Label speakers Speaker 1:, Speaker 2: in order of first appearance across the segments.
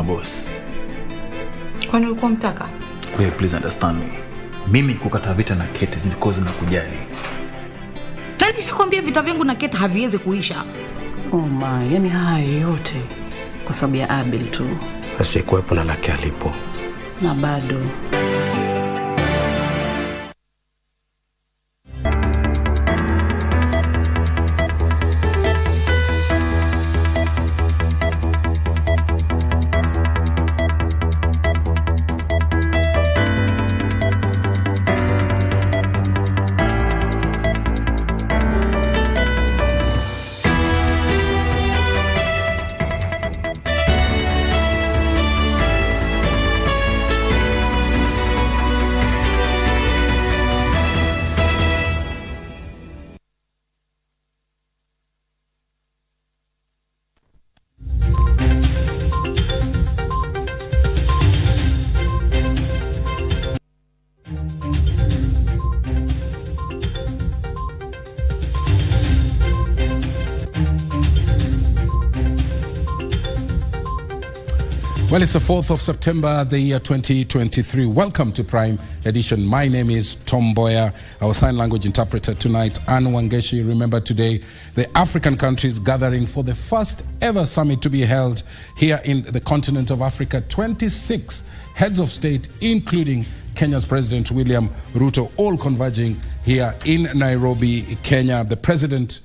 Speaker 1: boss.
Speaker 2: Kwani ulikuwa mtaka?
Speaker 1: Wewe please understand me. Mimi kukata vita na Kate because nakujali.
Speaker 2: Nani sikwambia vita vyangu na Kate haviwezi kuisha?
Speaker 3: Oh my, yani haya yote kwa sababu ya Abel tu.
Speaker 4: Asikuwepo na lake alipo.
Speaker 3: Na bado.
Speaker 5: Well, it's the 4th of September, the year 2023. Welcome to Prime Edition. My name is Mboya, our sign language interpreter tonight, Anne Wangeshi. Remember today, the African countries gathering for the first ever summit to be held here in the continent of Africa. 26 heads of state, including Kenya's President William Ruto, all converging here in Nairobi, Kenya. The president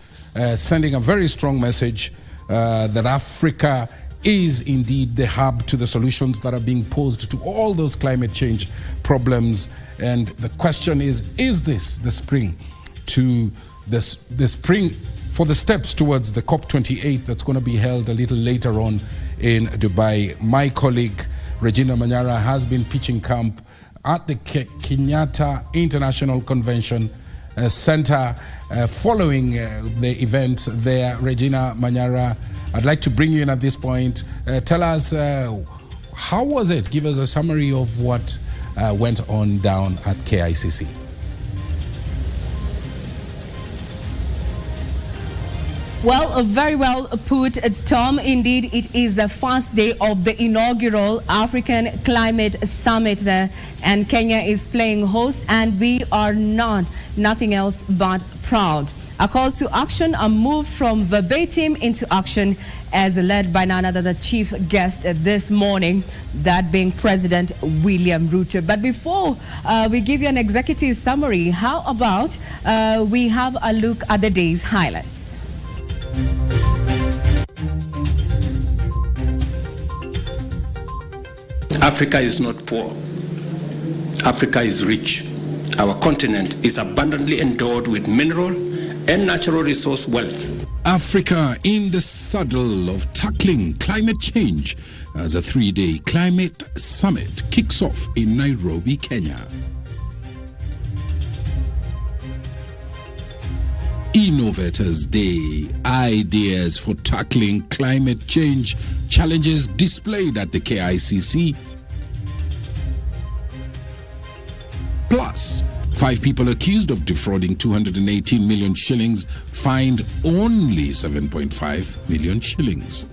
Speaker 5: sending a very strong message that Africa is indeed the hub to the solutions that are being posed to all those climate change problems. And the question is this the spring to the spring for the steps towards the COP28 that's going to be held a little later on in Dubai? My colleague Regina Manyara has been pitching camp at the Kenyatta International Convention Center following the event there. Regina Manyara, I'd like to bring you in at this point. Tell us, how was it? Give us a summary of what went on down at KICC.
Speaker 6: Well, very well put, Tom. Indeed, it is the first day of the inaugural African Climate Summit there, and Kenya is playing host, and we are nothing else but proud. A call to action, a move from verbatim into action, as led by none other than the chief guest this morning, that being President William Ruto. But before we give you an executive summary, how about we have a look at the day's highlights?
Speaker 4: Africa is not poor. Africa is rich. Our continent is abundantly endowed with mineral and natural resource wealth.
Speaker 5: Africa in the saddle of tackling climate change as a 3-day climate summit kicks off in Nairobi, Kenya. Innovators Day, ideas for tackling climate change challenges displayed at the KICC. Plus, 5 people accused of defrauding 218 million shillings fined only 7.5 million shillings.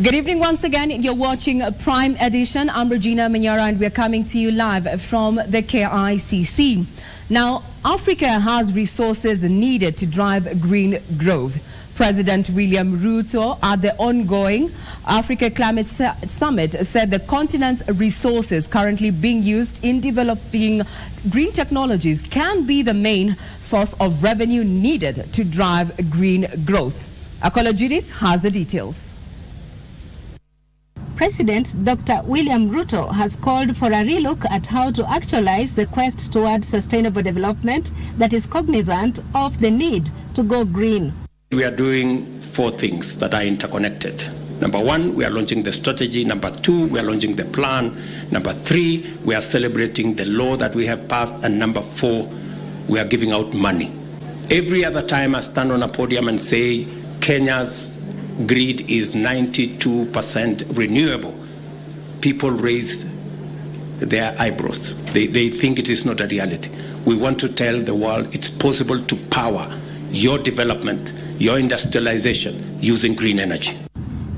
Speaker 6: Good evening once again. You're watching Prime Edition. I'm Regina Manyara, and we're coming to you live from the KICC. Now, Africa has resources needed to drive green growth. President William Ruto at the ongoing Africa Climate Summit said the continent's resources currently being used in developing green technologies can be the main source of revenue needed to drive green growth. Akola Judith has the details.
Speaker 7: President Dr. William Ruto has called for a relook at how to actualize the quest towards sustainable development that is cognizant of the need to go green.
Speaker 4: We are doing 4 things that are interconnected. Number 1, we are launching the strategy. Number 2, we are launching the plan. Number 3, we are celebrating the law that we have passed. And number 4, we are giving out money. Every other time I stand on a podium and say Kenya's grid is 92% renewable, people raise their eyebrows. They think it is not a reality. We want to tell the world it's possible to power your development, your industrialization using green energy.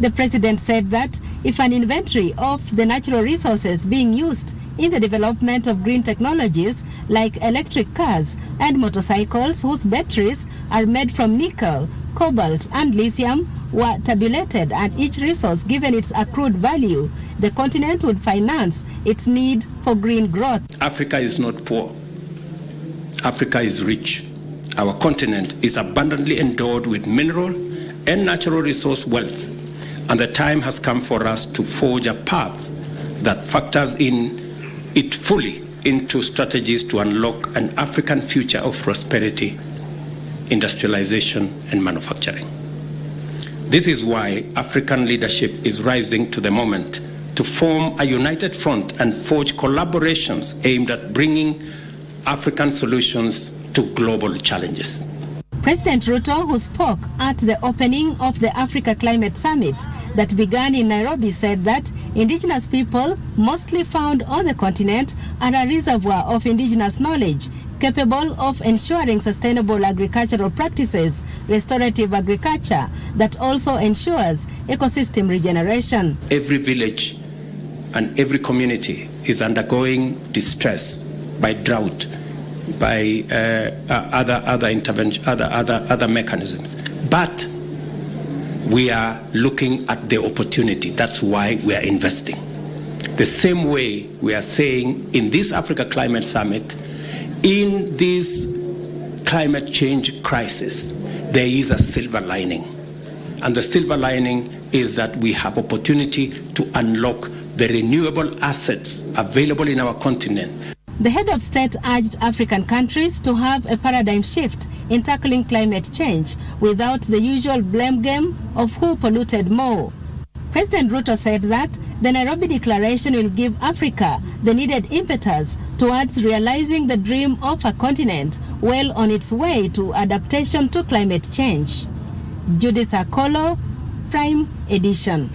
Speaker 7: The president said that if an inventory of the natural resources being used in the development of green technologies like electric cars and motorcycles whose batteries are made from nickel, cobalt and lithium were tabulated and each resource given its accrued value, the continent would finance its need for green growth.
Speaker 4: Africa is not poor. Africa is rich. Our continent is abundantly endowed with mineral and natural resource wealth, and the time has come for us to forge a path that factors in it fully into strategies to unlock an African future of prosperity, industrialization, and manufacturing. This is why African leadership is rising to the moment to form a united front and forge collaborations aimed at bringing African solutions to global challenges.
Speaker 7: President Ruto, who spoke at the opening of the Africa Climate Summit that began in Nairobi, said that indigenous people, mostly found on the continent, are a reservoir of indigenous knowledge capable of ensuring sustainable agricultural practices, restorative agriculture that also ensures ecosystem regeneration.
Speaker 4: Every village and every community is undergoing distress by drought, by other intervention, other mechanisms. But we are looking at the opportunity. That's why we are investing. The same way we are saying in this Africa Climate Summit, in this climate change crisis, there is a silver lining. And the silver lining is that we have opportunity to unlock the renewable assets available in our continent.
Speaker 7: The head of state urged African countries to have a paradigm shift in tackling climate change without the usual blame game of who polluted more. President Ruto said that the Nairobi Declaration will give Africa the needed impetus towards realizing the dream of a continent well on its way to adaptation to climate change. Judith Akolo, Prime Edition.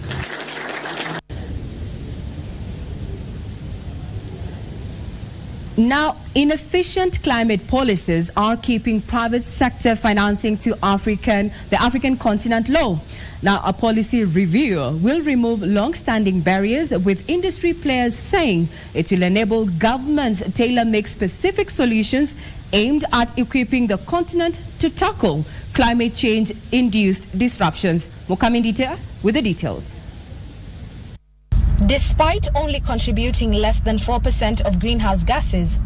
Speaker 6: Now, inefficient climate policies are keeping private sector financing to the African continent low. Now, a policy review will remove long-standing barriers, with industry players saying it will enable governments to tailor-make specific solutions aimed at equipping the continent to tackle climate change-induced disruptions. Mukami Ndita with the details.
Speaker 8: Despite only contributing less than 4% of greenhouse gases,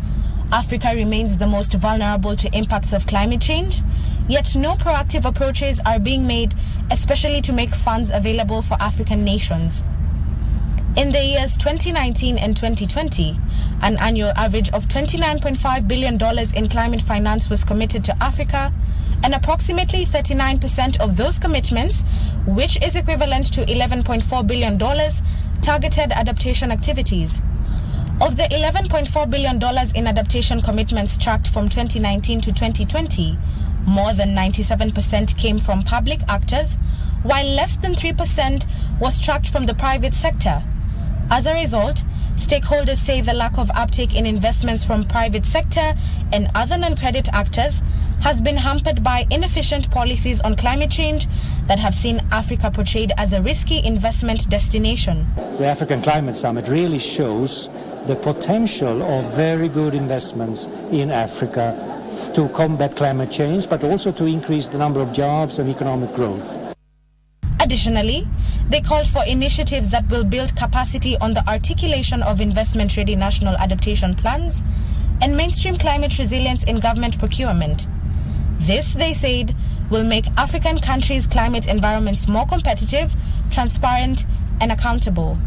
Speaker 8: Africa remains the most vulnerable to impacts of climate change, yet no proactive approaches are being made, especially to make funds available for African nations. In the years 2019 and 2020, an annual average of $29.5 billion in climate finance was committed to Africa, and approximately 39% of those commitments, which is equivalent to $11.4 billion, targeted adaptation activities. Of the $11.4 billion in adaptation commitments tracked from 2019 to 2020, more than 97% came from public actors, while less than 3% was tracked from the private sector. As a result, stakeholders say the lack of uptake in investments from private sector and other non-credit actors has been hampered by inefficient policies on climate change that have seen Africa portrayed as a risky investment destination.
Speaker 9: The African Climate Summit really shows the potential of very good investments in Africa to combat climate change, but also to increase the number of jobs and economic growth.
Speaker 8: Additionally, they called for initiatives that will build capacity on the articulation of investment-ready national adaptation plans and mainstream climate resilience in government procurement. This, they said, will make African countries' climate environments more competitive, transparent, and accountable.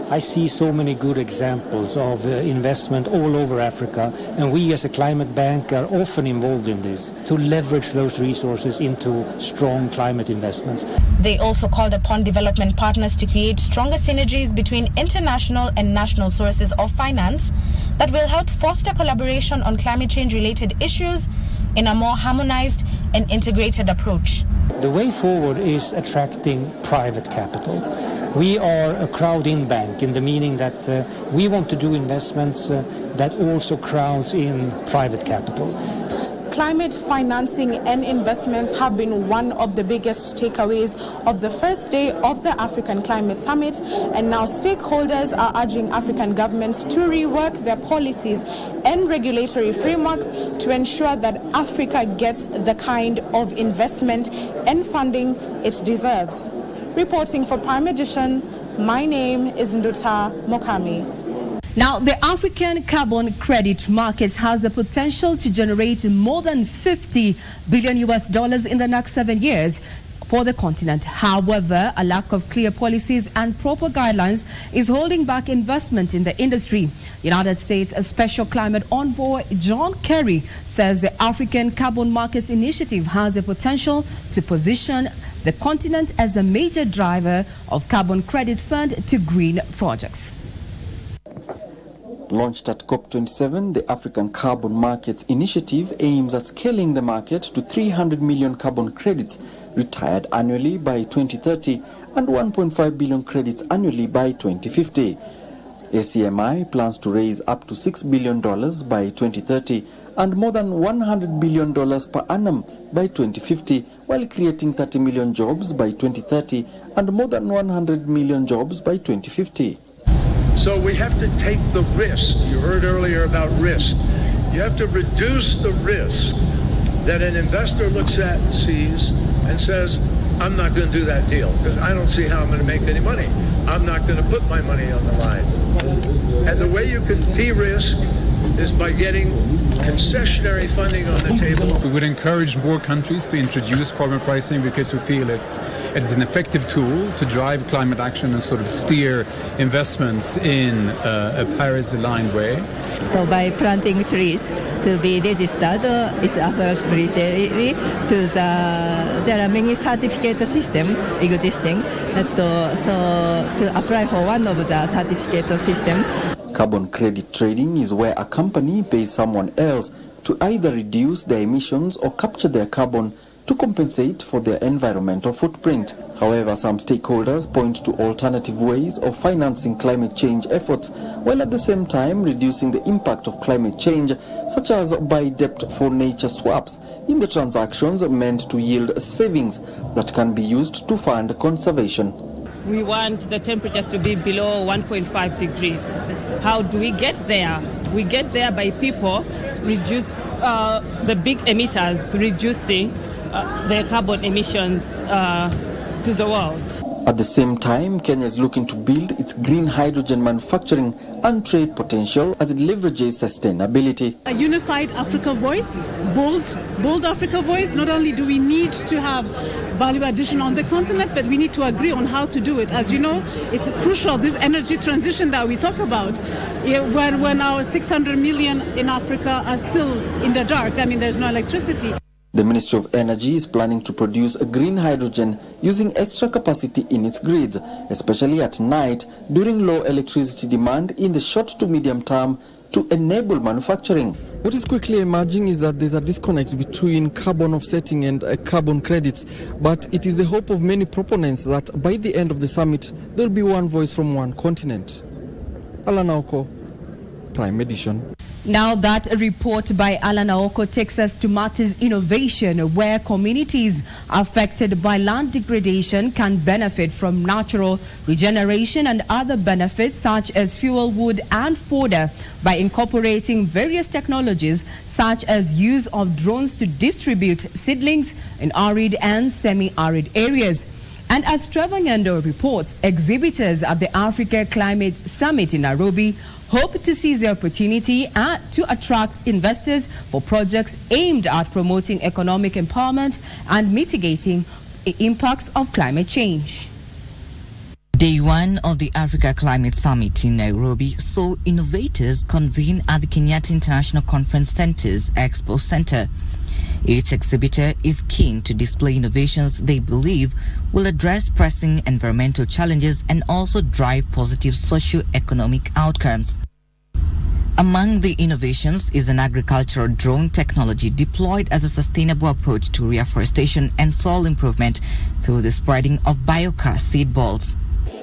Speaker 9: I see so many good examples of investment all over Africa, and we as a climate bank are often involved in this to leverage those resources into strong climate investments.
Speaker 8: They also called upon development partners to create stronger synergies between international and national sources of finance that will help foster collaboration on climate change-related issues in a more harmonized and integrated approach.
Speaker 9: The way forward is attracting private capital. We are a crowd-in bank in the meaning that we want to do investments that also crowds in private capital.
Speaker 8: Climate financing and investments have been one of the biggest takeaways of the first day of the African Climate Summit, and now stakeholders are urging African governments to rework their policies and regulatory frameworks to ensure that Africa gets the kind of investment and funding it deserves. Reporting for Prime Edition, my name is Nduta Mokami.
Speaker 6: Now, the African carbon credit market has the potential to generate more than $50 billion in the next 7 years for the continent. However, a lack of clear policies and proper guidelines is holding back investment in the industry. United States Special Climate Envoy John Kerry says the African Carbon Markets Initiative has the potential to position the continent as a major driver of carbon credit fund to green projects.
Speaker 10: Launched at COP27, the African Carbon Markets Initiative aims at scaling the market to 300 million carbon credits retired annually by 2030 and 1.5 billion credits annually by 2050. ACMI plans to raise up to $6 billion by 2030 and more than $100 billion per annum by 2050, while creating 30 million jobs by 2030 and more than 100 million jobs by 2050.
Speaker 11: So we have to take the risk. You heard earlier about risk. You have to reduce the risk that an investor looks at and sees and says, I'm not going to do that deal because I don't see how I'm going to make any money. I'm not going to put my money on the line. And the way you can de-risk is by getting concessionary funding on the table.
Speaker 12: We would encourage more countries to introduce carbon pricing because we feel it's an effective tool to drive climate action and sort of steer investments in a Paris-aligned way.
Speaker 13: So by planting trees to be registered, it's appropriately to there are many certificate system existing. So to apply for one of the certificate system.
Speaker 10: Carbon credit trading is where a company pays someone else to either reduce their emissions or capture their carbon to compensate for their environmental footprint. However, some stakeholders point to alternative ways of financing climate change efforts, while at the same time reducing the impact of climate change, such as by debt for nature swaps in the transactions meant to yield savings that can be used to fund conservation.
Speaker 14: We want the temperatures to be below 1.5 degrees. How do we get there? We get there by people reduce the big emitters reducing their carbon emissions to the world.
Speaker 10: At the same time, Kenya is looking to build its green hydrogen manufacturing and trade potential as it leverages sustainability.
Speaker 15: A unified Africa voice, bold Africa voice. Not only do we need to have value addition on the continent, but we need to agree on how to do it. As you know, it's crucial, this energy transition that we talk about, when our 600 million in Africa are still in the dark. I mean, there's no electricity.
Speaker 10: The Ministry of Energy is planning to produce a green hydrogen using extra capacity in its grids, especially at night during low electricity demand in the short to medium term to enable manufacturing. What is quickly emerging is that there's a disconnect between carbon offsetting and carbon credits, but it is the hope of many proponents that by the end of the summit, there'll be one voice from one continent. Alan Aoko, Prime Edition.
Speaker 6: Now that report by Alan Aoko takes us to matters innovation, where communities affected by land degradation can benefit from natural regeneration and other benefits such as fuel, wood and fodder by incorporating various technologies such as use of drones to distribute seedlings in arid and semi-arid areas. And as Trevor Ngendo reports, exhibitors at the Africa Climate Summit in Nairobi hope to seize the opportunity to attract investors for projects aimed at promoting economic empowerment and mitigating the impacts of climate change.
Speaker 16: Day one of the Africa Climate Summit in Nairobi saw innovators convene at the Kenyatta International Conference Center's Expo Center. Each exhibitor is keen to display innovations they believe will address pressing environmental challenges and also drive positive socio-economic outcomes. Among the innovations is an agricultural drone technology deployed as a sustainable approach to reforestation and soil improvement through the spreading of biogas seed balls.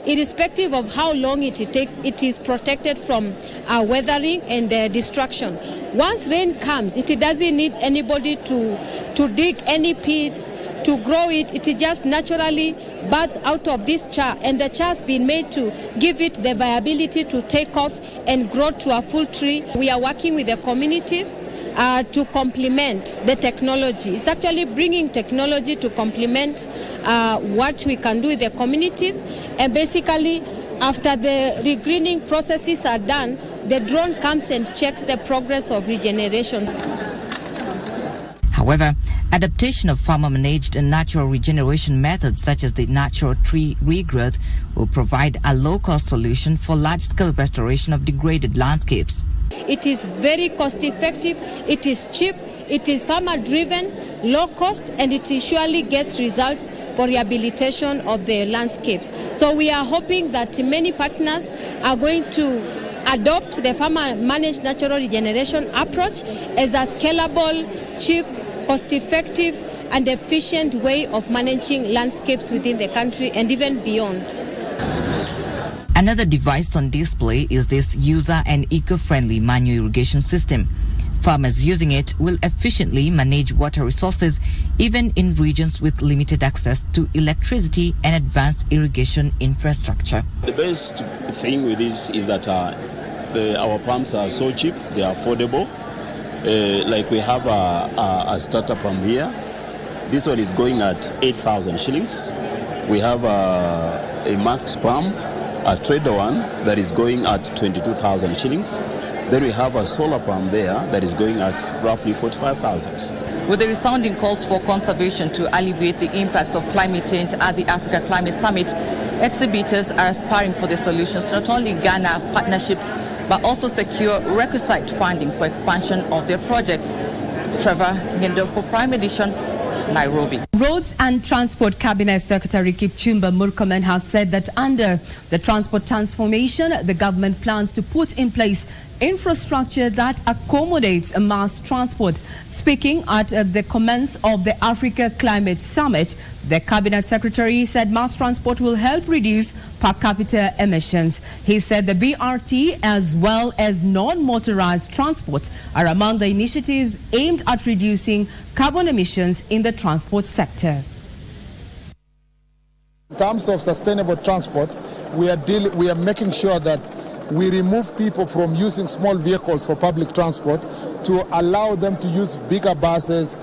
Speaker 17: irrespective of how long it takes, it is protected from weathering and destruction. Once rain comes, it doesn't need anybody to dig any pits, to grow it. It just naturally buds out of this char, and the char has been made to give it the viability to take off and grow to a full tree. We are working with the communities to complement the technology. It's actually bringing technology to complement what we can do with the communities. And basically, after the regreening processes are done, the drone comes and checks the progress of regeneration.
Speaker 16: However, adaptation of farmer-managed and natural regeneration methods such as the natural tree regrowth will provide a low-cost solution for large-scale restoration of degraded landscapes.
Speaker 17: It is very cost-effective, it is cheap, it is farmer-driven, low-cost, and it surely gets results for rehabilitation of the landscapes. So we are hoping that many partners are going to adopt the farmer-managed natural regeneration approach as a scalable, cheap, cost-effective and efficient way of managing landscapes within the country and even beyond.
Speaker 16: Another device on display is this user and eco-friendly manual irrigation system. Farmers using it will efficiently manage water resources even in regions with limited access to electricity and advanced irrigation infrastructure.
Speaker 18: The best thing with this is that our pumps are so cheap, they are affordable. Like we have a starter pump here. This one is going at 8,000 shillings. We have a max pump, a trader one that is going at 22,000 shillings. Then we have a solar pump there that is going at roughly 45,000.
Speaker 16: With the resounding calls for conservation to alleviate the impacts of climate change at the Africa Climate Summit, exhibitors are aspiring for the solutions to not only garner partnerships but also secure requisite funding for expansion of their projects. Trevor Ngendo for Prime Edition, Nairobi.
Speaker 6: Roads and Transport Cabinet Secretary Kipchumba Murkomen has said that under the transport transformation, the government plans to put in place infrastructure that accommodates mass transport. Speaking at the commence of the Africa Climate Summit, the Cabinet Secretary said mass transport will help reduce per capita emissions. He said the BRT as well as non-motorized transport are among the initiatives aimed at reducing carbon emissions in the transport sector.
Speaker 19: In terms of sustainable transport, we are making sure that we remove people from using small vehicles for public transport to allow them to use bigger buses,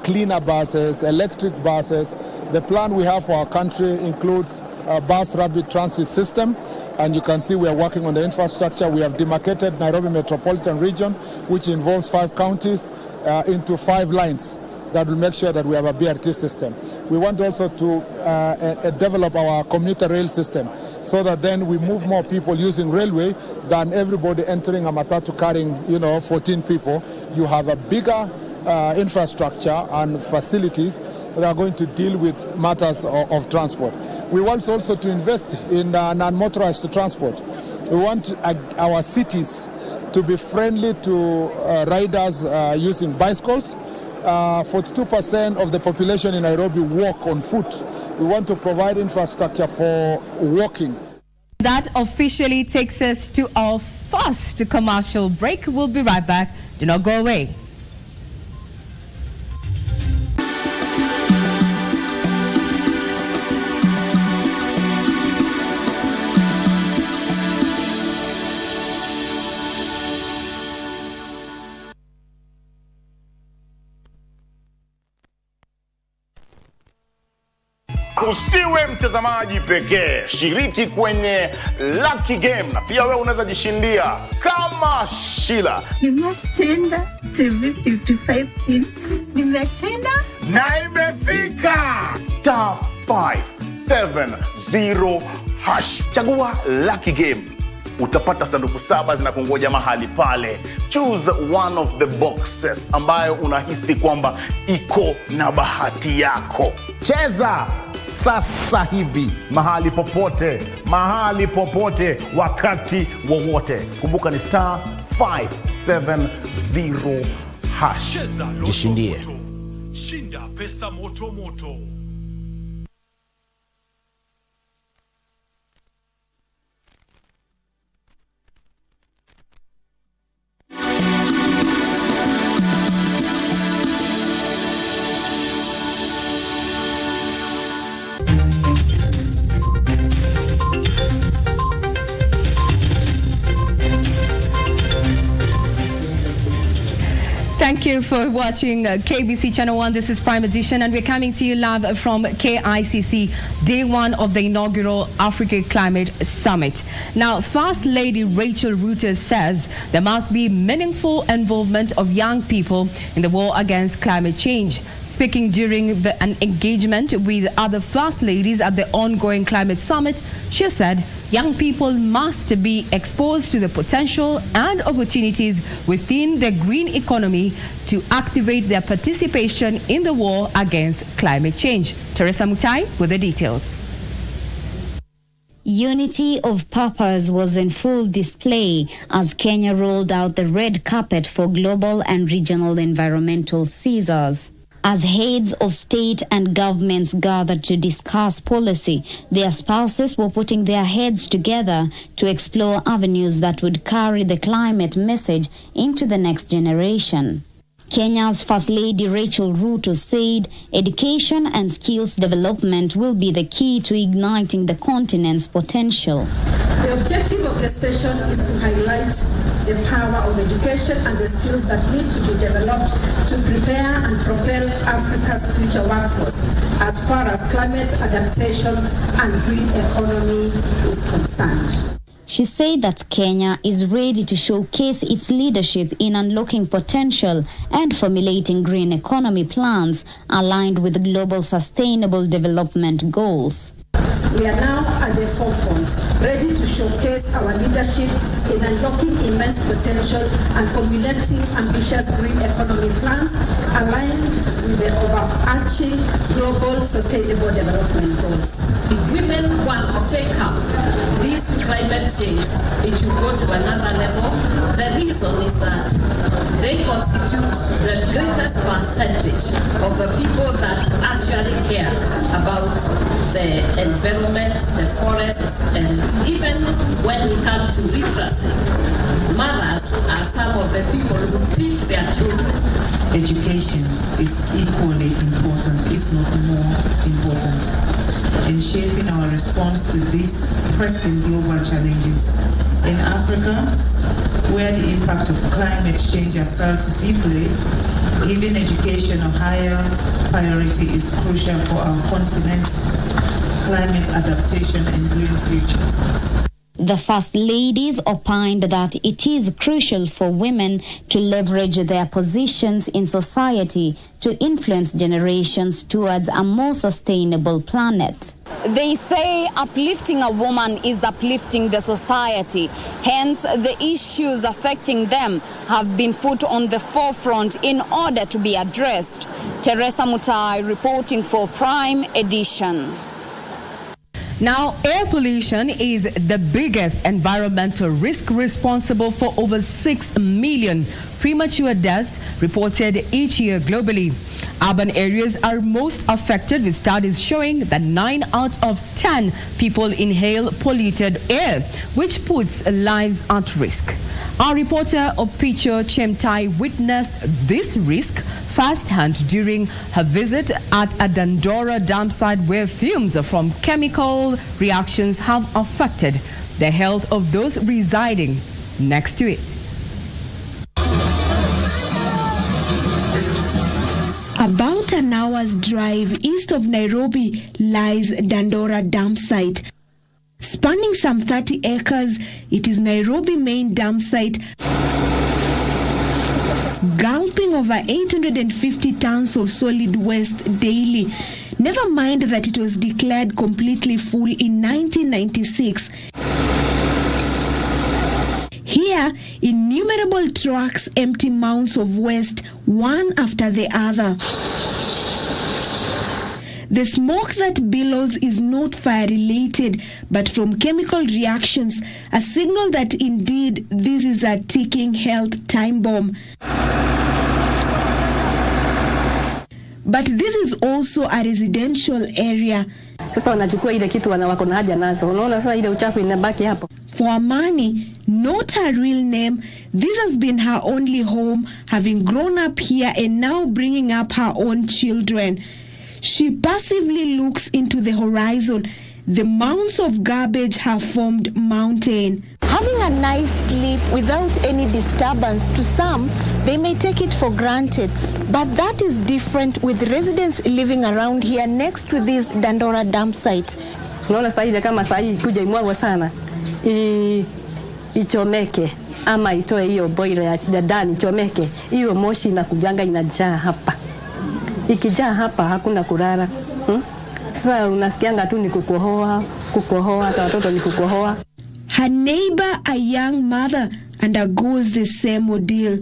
Speaker 19: cleaner buses, electric buses. The plan we have for our country includes a bus rapid transit system, and you can see we are working on the infrastructure. We have demarcated Nairobi metropolitan region, which involves 5 counties, into 5 lines that will make sure that we have a BRT system. We want also to develop our commuter rail system so that then we move more people using railway than everybody entering a matatu carrying, 14 people. You have a bigger infrastructure and facilities that are going to deal with matters of transport. We want also to invest in non-motorized transport. We want our cities to be friendly to riders using bicycles. 42% of the population in Nairobi walk on foot. We want to provide infrastructure for walking.
Speaker 6: That officially takes us to our first commercial break. We'll be right back. Do not go away.
Speaker 20: Usiwe mtazamaji pekee, shiriki kwenye Lucky Game na pia wewe unaweza jishindia kama Sheila.
Speaker 21: Nimeshinda TV 55 inch. Nimeshinda
Speaker 20: na imefika star 570 hash. Chagua Lucky Game. Utapata sanduku 7 zinakungoja mahali pale. Choose one of the boxes ambayo unahisi kwamba iko na bahati yako. Cheza sasa hivi mahali popote wakati wowote. Kumbuka ni star 570 hash. Jishindie.
Speaker 22: Shinda pesa moto moto.
Speaker 6: you for watching KBC Channel 1. This is Prime Edition, and we're coming to you live from KICC, day one of the inaugural Africa Climate Summit. Now, First Lady Rachel Ruto says there must be meaningful involvement of young people in the war against climate change. Speaking during an engagement with other First Ladies at the ongoing Climate Summit, she said young people must be exposed to the potential and opportunities within the green economy to activate their participation in the war against climate change. Teresa Mutai with the details.
Speaker 1: Unity of purpose was in full display as Kenya rolled out the red carpet for global and regional environmental Caesars. As heads of state and governments gathered to discuss policy, their spouses were putting their heads together to explore avenues that would carry the climate message into the next generation. Kenya's First Lady Rachel Ruto said education and skills development will be the key to igniting the continent's potential.
Speaker 22: The objective of the session is to highlight the power of education and the skills that need to be developed to prepare and propel Africa's future workforce as far as climate adaptation and green economy is concerned.
Speaker 1: She said that Kenya is ready to showcase its leadership in unlocking potential and formulating green economy plans aligned with global sustainable development goals.
Speaker 22: We are now at the forefront, ready to showcase our leadership in unlocking immense potential and formulating ambitious green economy plans aligned with the overarching global sustainable development goals.
Speaker 23: If women want to take up this climate change, it will go to another level. The reason is that they constitute the greatest percentage of the people that actually care about the environment, the forests, and even when we come to literacy, mothers are some of the people who teach their children.
Speaker 24: Education is equally important, if not more important, in shaping our response to these pressing global challenges. In Africa, where the impact of climate change are felt deeply, giving education a higher priority is crucial for our continent's climate adaptation and green future.
Speaker 1: The First Ladies opined that it is crucial for women to leverage their positions in society to influence generations towards a more sustainable planet.
Speaker 25: They say uplifting a woman is uplifting the society. Hence, the issues affecting them have been put on the forefront in order to be addressed. Teresa Mutai reporting for Prime Edition.
Speaker 6: Now, air pollution is the biggest environmental risk, responsible for over 6 million premature deaths reported each year globally. Urban areas are most affected, with studies showing that 9 out of 10 people inhale polluted air, which puts lives at risk. Our reporter Opicho Chemtai witnessed this risk firsthand during her visit at a Dandora dam site, where fumes from chemical reactions have affected the health of those residing next to it.
Speaker 26: About an hour's drive east of Nairobi lies Dandora dam site. Spanning some 30 acres, it is Nairobi main dam site, gulping over 850 tons of solid waste daily. Never mind that it was declared completely full in 1996. Here, innumerable trucks empty mounds of waste, one after the other. The smoke that billows is not fire-related, but from chemical reactions, a signal that indeed this is a ticking health time bomb. But this is also a residential area.
Speaker 27: Sasa wanachukua ile kitu wako na haja nazo. Unaona sasa ile uchafu inabaki hapo.
Speaker 26: For Amani, not her real name, this has been her only home, having grown up here and now bringing up her own children. She passively looks into the horizon. The mounds of garbage have formed mountain.
Speaker 27: How
Speaker 26: Having a nice sleep without any disturbance, to some, they may take it for granted. But that is different with residents living around here next to this Dandora dump site.
Speaker 27: Unaona saa ile kama saa hii kuja imwagwa sana ichomeke ama itoe hiyo boiler ya ndani ichomeke, hiyo moshi inakujanga inajaa hapa. Ikijaa hapa hakuna kulala. Sasa unasikianga tu ni kukohoa, hata watoto ni kukohoa.
Speaker 26: Her neighbor, a young mother, undergoes the same ordeal.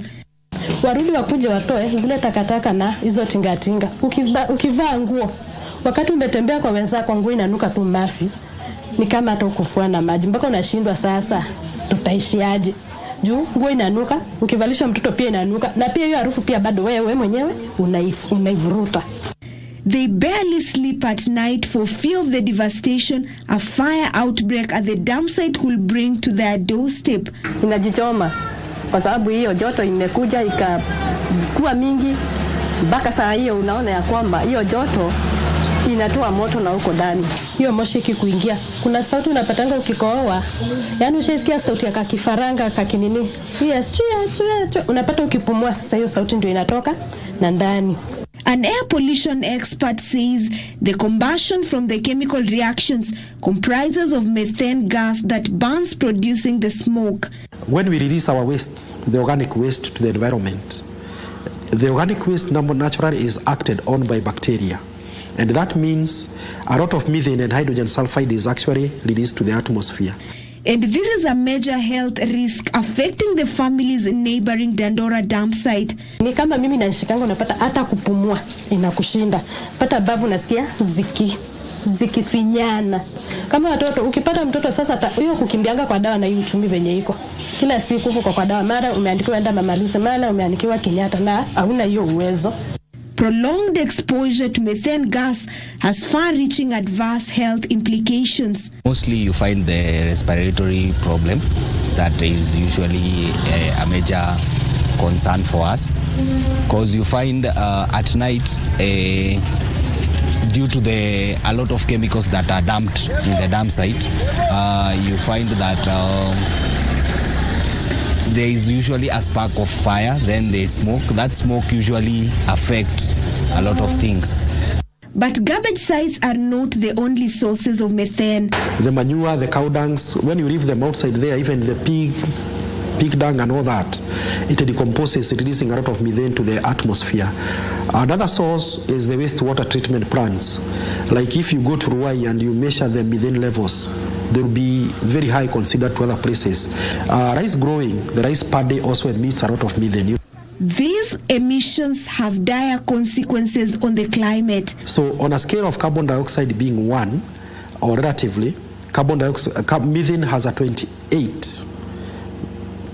Speaker 27: Warudi wakuje watoe zile takataka na hizo tingatinga. Ukivaa nguo, wakati umetembea kwa wenzako nguo inanuka tu mafi. Ni kama hata ukufua na maji. Mpaka unashindwa sasa tutaishiaje? Juu nguo inanuka, ukivalisha mtoto pia inanuka, na pia hiyo harufu pia bado wewe mwenyewe unaivuruta.
Speaker 26: They barely sleep at night for fear of the devastation a fire outbreak at the dump site could bring to their doorstep.
Speaker 27: Inajichoma kwa sababu hiyo joto imekuja ikakuwa mingi, mpaka saa hiyo unaona ya kwamba hiyo joto inatoa moto na huko ndani. Hiyo moshi ikikuingia, kuna sauti unapatanga ukikohoa. Yaani ushaisikia sauti ya kakifaranga kakinini. Hiyo chua unapata ukipumua, sasa hiyo sauti ndio inatoka na ndani.
Speaker 26: An air pollution expert says the combustion from the chemical reactions comprises of methane gas that burns, producing the smoke.
Speaker 2: When we release our wastes, the organic waste to the environment, the organic waste naturally is acted on by bacteria. And that means a lot of methane and hydrogen sulfide is actually released to the atmosphere.
Speaker 26: And this is a major health risk affecting the families neighboring Dandora dump site.
Speaker 27: Ni kama mimi nanishikanga unapata hata kupumua inakushinda. Pata bavu nasikia zikifinyana. Kama watoto ukipata mtoto sasa hiyo kukimbianga kwa dawa na hiyo uchumi venye iko. Kila siku huko kwa dawa, mara umeandikiwa enda Mama Lucy, mara umeandikiwa Kenyatta, na hauna hiyo uwezo.
Speaker 26: Prolonged exposure to methane gas has far-reaching adverse health implications.
Speaker 3: Mostly you find the respiratory problem that is usually a major concern for us, because you find at night due to a lot of chemicals that are dumped in the dump site, you find that there is usually a spark of fire, then there is smoke. That smoke usually affects a lot of things.
Speaker 26: But garbage sites are not the only sources of methane.
Speaker 2: The manure, the cow dungs, when you leave them outside there, even the pig dung and all that, it decomposes, releasing a lot of methane to the atmosphere. Another source is the wastewater treatment plants. Like if you go to Ruai and you measure the methane levels, they will be very high considered to other places. Rice growing, the rice paddy also emits a lot of methane.
Speaker 26: These emissions have dire consequences on the climate.
Speaker 2: So on a scale of carbon dioxide being 1, or relatively, methane has a 28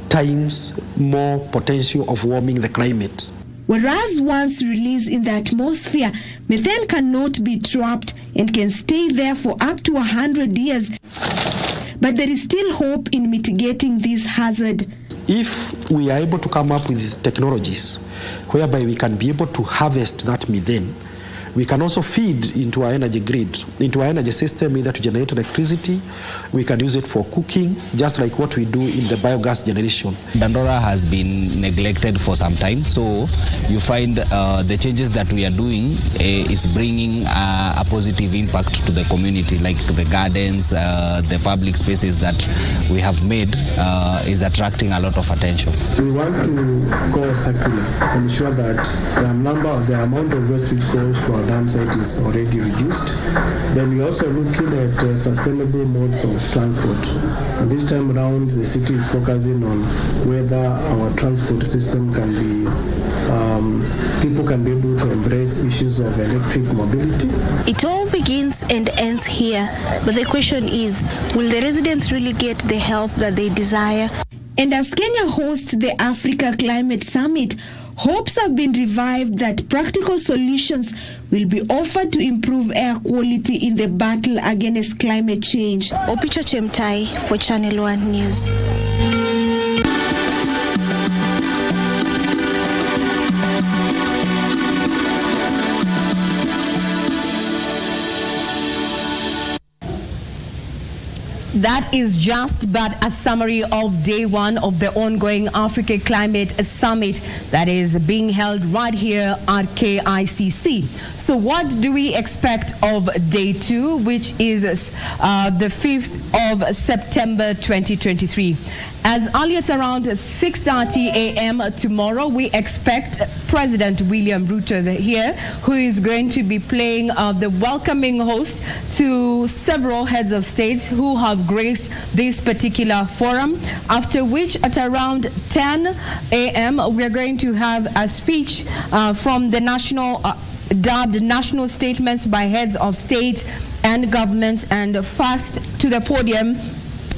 Speaker 2: times more potential of warming the climate.
Speaker 26: Whereas once released in the atmosphere, methane cannot be trapped and can stay there for up to 100 years. But there is still hope in mitigating this hazard.
Speaker 2: If we are able to come up with technologies whereby we can be able to harvest that methane, we can also feed into our energy grid, into our energy system, either to generate electricity. We can use it for cooking, just like what we do in the biogas generation.
Speaker 3: Dandora has been neglected for some time, so you find the changes that we are doing is bringing a positive impact to the community, like to the gardens, the public spaces that we have made is attracting a lot of attention.
Speaker 4: We want to go circular, ensure that the amount of waste which goes to our dam site is already reduced. Then we're also looking at sustainable modes of transport. And this time around, the city is focusing on whether our transport system can be, people can be able to embrace issues of electric mobility.
Speaker 26: It all begins and ends here, but the question is, will the residents really get the help that they desire? And as Kenya hosts the Africa Climate Summit, hopes have been revived that practical solutions will be offered to improve air quality in the battle against climate change. Opicha Chemtai for Channel 1 News.
Speaker 6: That is just but a summary of day one of the ongoing Africa Climate Summit that is being held right here at KICC. So what do we expect of day two, which is the 5th of September 2023? As early as around 6:30 a.m. tomorrow, we expect President William Ruto here, who is going to be playing the welcoming host to several heads of states who have graced this particular forum, after which at around 10 a.m. we are going to have a speech from the dubbed national statements by heads of state and governments, and first to the podium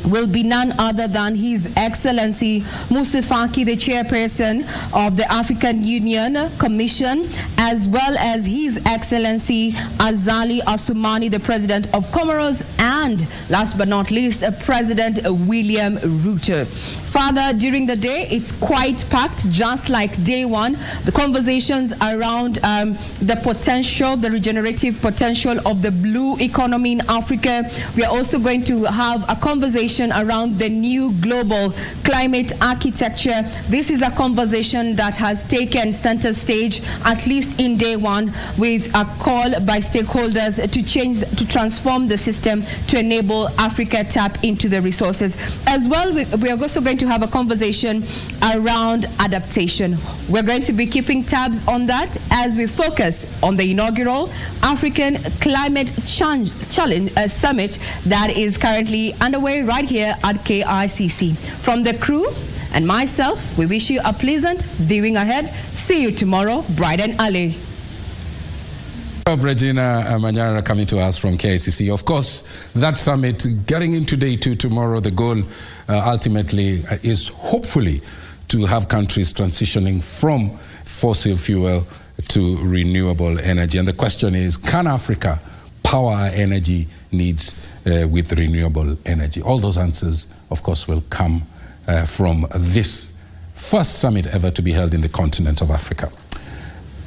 Speaker 6: will be none other than His Excellency Moussa Faki, the chairperson of the African Union Commission, as well as His Excellency Azali Assoumani, the President of Comoros, and last but not least, President William Ruto. Further, during the day, it's quite packed, just like day one. The conversations around the potential, the regenerative potential of the blue economy in Africa. We are also going to have a conversation around the new global climate architecture. This is a conversation that has taken center stage, at least in day one, with a call by stakeholders to transform the system to enable Africa tap into the resources. As well, we are also going to have a conversation around adaptation. We're going to be keeping tabs on that as we focus on the inaugural African Climate Challenge Summit that is currently underway right here at KICC. From the crew and myself, we wish you a pleasant viewing ahead. See you tomorrow, bright and early.
Speaker 5: Regina Manyara coming to us from KICC. Of course, that summit getting into day two tomorrow, the goal ultimately is hopefully to have countries transitioning from fossil fuel to renewable energy. And the question is, can Africa power our energy needs with renewable energy? All those answers, of course, will come from this first summit ever to be held in the continent of Africa.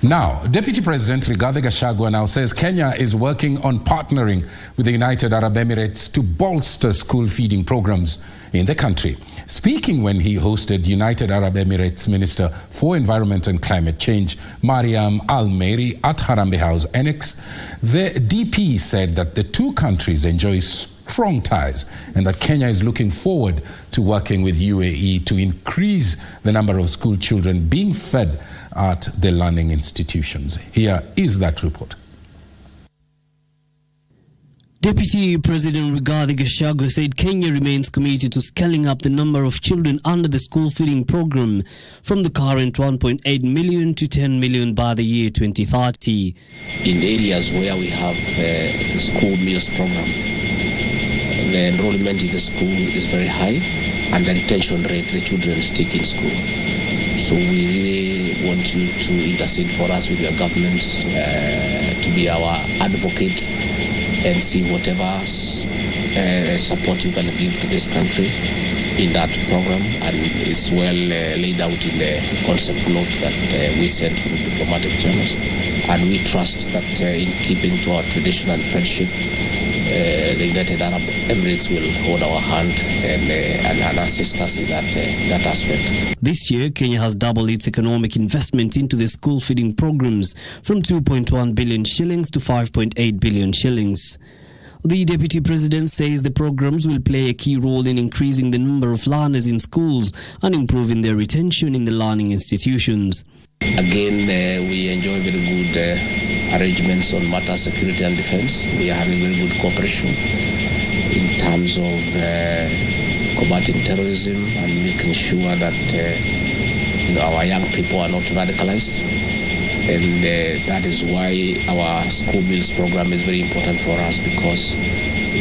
Speaker 5: Now, Deputy President Rigathi Gachagua now says Kenya is working on partnering with the United Arab Emirates to bolster school feeding programs in the country. Speaking when he hosted United Arab Emirates Minister for Environment and Climate Change, Mariam Al-Meiri, at Harambee House Annex, the DP said that the two countries enjoy strong ties and that Kenya is looking forward to working with UAE to increase the number of school children being fed at the learning institutions. Here is that report.
Speaker 7: Deputy President Rigathi Gachagua said Kenya remains committed to scaling up the number of children under the school feeding program from the current 1.8 million to 10 million by the year 2030.
Speaker 8: In areas where we have a school meals program, the enrollment in the school is very high and the retention rate, the children stick in school. So we really want you to intercede for us with your government, to be our advocate and see whatever support you can give to this country in that program. And it's well laid out in the concept note that we sent through diplomatic channels. And we trust that in keeping to our tradition and friendship, the United Arab Emirates will hold our hand and assist us in that aspect.
Speaker 7: This year, Kenya has doubled its economic investment into the school feeding programs from 2.1 billion shillings to 5.8 billion shillings. The Deputy President says the programs will play a key role in increasing the number of learners in schools and improving their retention in the learning institutions.
Speaker 8: Again, we enjoy very good arrangements on matter security and defense. We are having very good cooperation in terms of combating terrorism and making sure that our young people are not radicalized. And that is why our school meals program is very important for us, because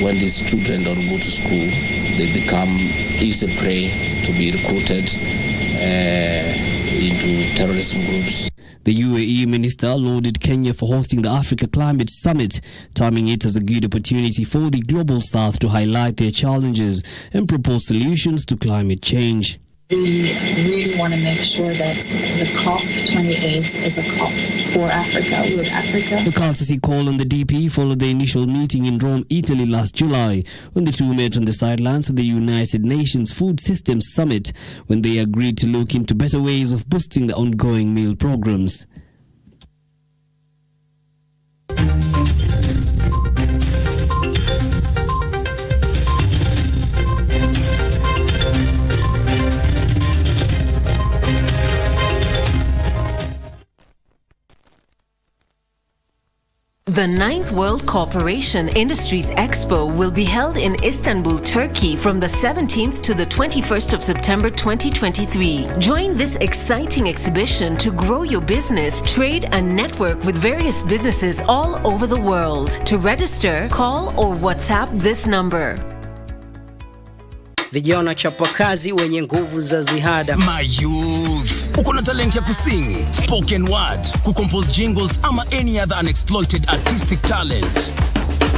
Speaker 8: when these children don't go to school, they become easy prey to be recruited into terrorism groups.
Speaker 7: The UAE minister lauded Kenya for hosting the Africa Climate Summit, terming it as a good opportunity for the Global South to highlight their challenges and propose solutions to climate change.
Speaker 9: We really want to make sure that the COP28 is a COP for Africa, with Africa.
Speaker 7: The courtesy call on the DP followed the initial meeting in Rome, Italy last July, when the two met on the sidelines of the United Nations Food Systems Summit, when they agreed to look into better ways of boosting the ongoing meal programs.
Speaker 10: The 9th World Cooperation Industries Expo will be held in Istanbul, Turkey from the 17th to the 21st of September 2023. Join this exciting exhibition to grow your business, trade and network with various businesses all over the world. To register, call or WhatsApp this number.
Speaker 11: Vijana chapakazi wenye nguvu za ziada.
Speaker 12: My youth, uko na talent ya kusing, spoken word, kucompose jingles ama any other unexploited artistic talent.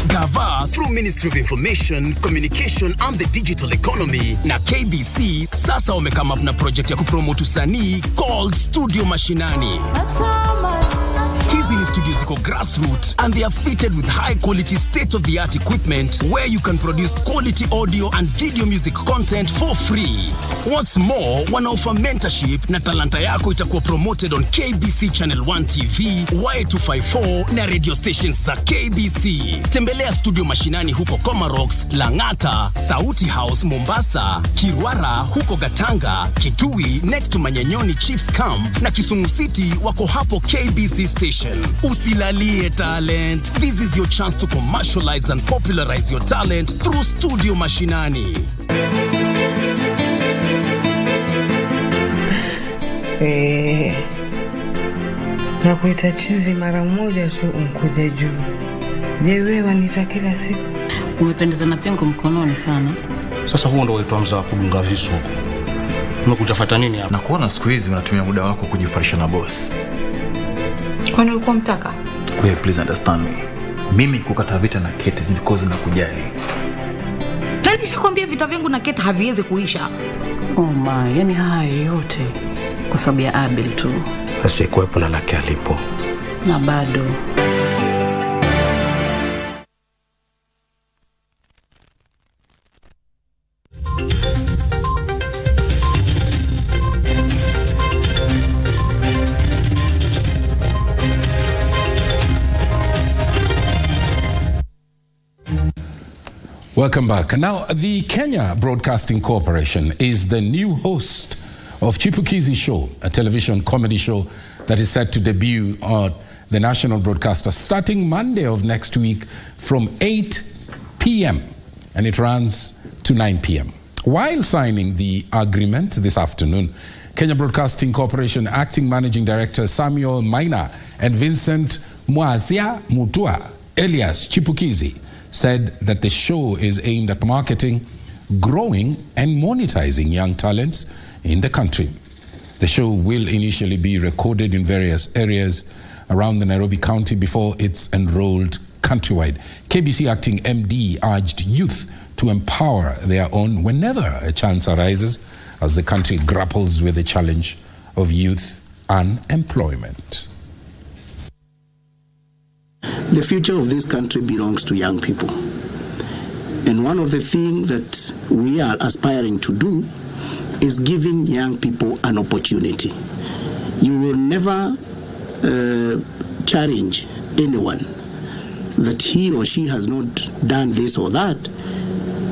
Speaker 12: Gava through Ministry of Information, Communication and the Digital Economy na KBC sasa wamekama up na project ya kupromote usanii called Studio Mashinani. Hizi ni studios ziko grassroots and they are fitted with high quality state-of-the-art equipment where you can produce quality audio and video music content for free. What's more, wanaoffer mentorship na talanta yako itakuwa promoted on KBC Channel 1 TV, Y254 na radio stations za KBC. Tembelea Studio Mashinani huko Comarox, Langata, Sauti House Mombasa, Kirwara huko Gatanga, Kitui next to Manyanyoni Chiefs Camp na Kisumu City wako hapo KBC Station. Usilalie talent. This is your chance to commercialize and popularize your talent through Studio Mashinani.
Speaker 13: Na kuita chizi mara moja tu umkuja juu. Je, wewe wanita kila siku?
Speaker 14: Umependeza na pengo mkononi sana.
Speaker 15: Sasa huo ndio wetu mza kudunga visu. Umekutafuta nini hapa?
Speaker 28: Na kuona siku hizi unatumia muda wako kujifarisha na boss.
Speaker 13: Kwani ulikuwa mtaka?
Speaker 28: Wewe please understand me. Mimi kukata vita na Kate ni because nakujali.
Speaker 13: Tani sikwambia vita vyangu na Kate haviwezi kuisha.
Speaker 14: Oh my, yani haya yote kwa sababu ya Abel tu.
Speaker 15: Asikuwepo na lake alipo.
Speaker 14: Na bado.
Speaker 5: Welcome back. Now, the Kenya Broadcasting Corporation is the new host of Chipukizi Show, a television comedy show that is set to debut on the national broadcaster starting Monday of next week from 8 p.m. and it runs to 9 p.m. While signing the agreement this afternoon, Kenya Broadcasting Corporation Acting Managing Director Samuel Maina and Vincent Mwazia Mutua, alias Chipukizi, said that the show is aimed at marketing, growing and monetizing young talents in the country. The show will initially be recorded in various areas around the Nairobi County before it's enrolled countrywide. KBC Acting MD urged youth to empower their own whenever a chance arises as the country grapples with the challenge of youth unemployment.
Speaker 29: The future of this country belongs to young people. And one of the things that we are aspiring to do is giving young people an opportunity. You will never challenge anyone that he or she has not done this or that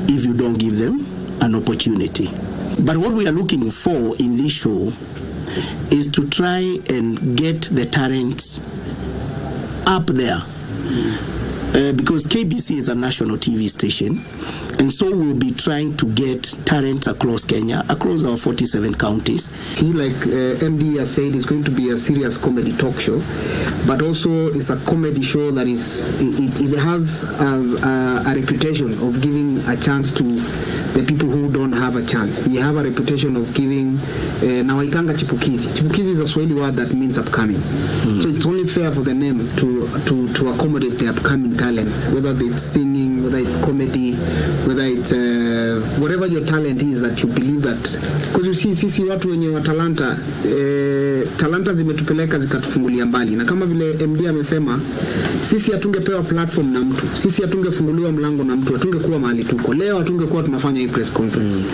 Speaker 29: if you don't give them an opportunity. But what we are looking for in this show is to try and get the talents up there. Because KBC is a national TV station, and so we'll be trying to get talents across Kenya, across our 47 counties.
Speaker 2: Like MD has said, it's going to be a serious comedy talk show, but also it's a comedy show that it has a reputation of giving a chance to the people who don't have a chance. We have a reputation of giving nawaitanga chipukizi. Chipukizi is a Swahili word that means upcoming. So it's only fair for the name to accommodate the upcoming
Speaker 16: talents, whether it's singing, whether it's comedy, whether it's whatever your talent is that you believe that, because you see sisi watu wenye wa talanta talanta zimetupeleka zikatufungulia mbali, na kama vile MD amesema, sisi hatungepewa platform na mtu, sisi hatungefunguliwa mlango na mtu, hatungekuwa mahali tuko leo, hatungekuwa tunafanya hii press conference.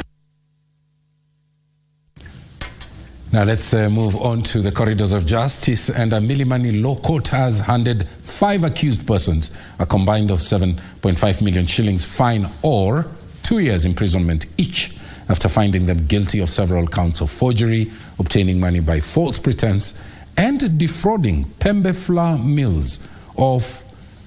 Speaker 5: Now let's move on to the corridors of justice. And a Milimani Law Court has handed 5 accused persons a combined of 7.5 million shillings fine or 2 years imprisonment each after finding them guilty of several counts of forgery, obtaining money by false pretense, and defrauding Pembe Flour Mills of,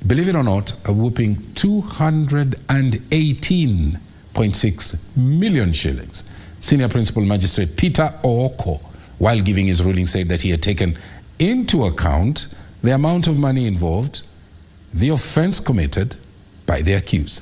Speaker 5: believe it or not, a whopping 218.6 million shillings. Senior Principal Magistrate Peter Ooko, while giving his ruling, said that he had taken into account the amount of money involved, the offense committed by the accused.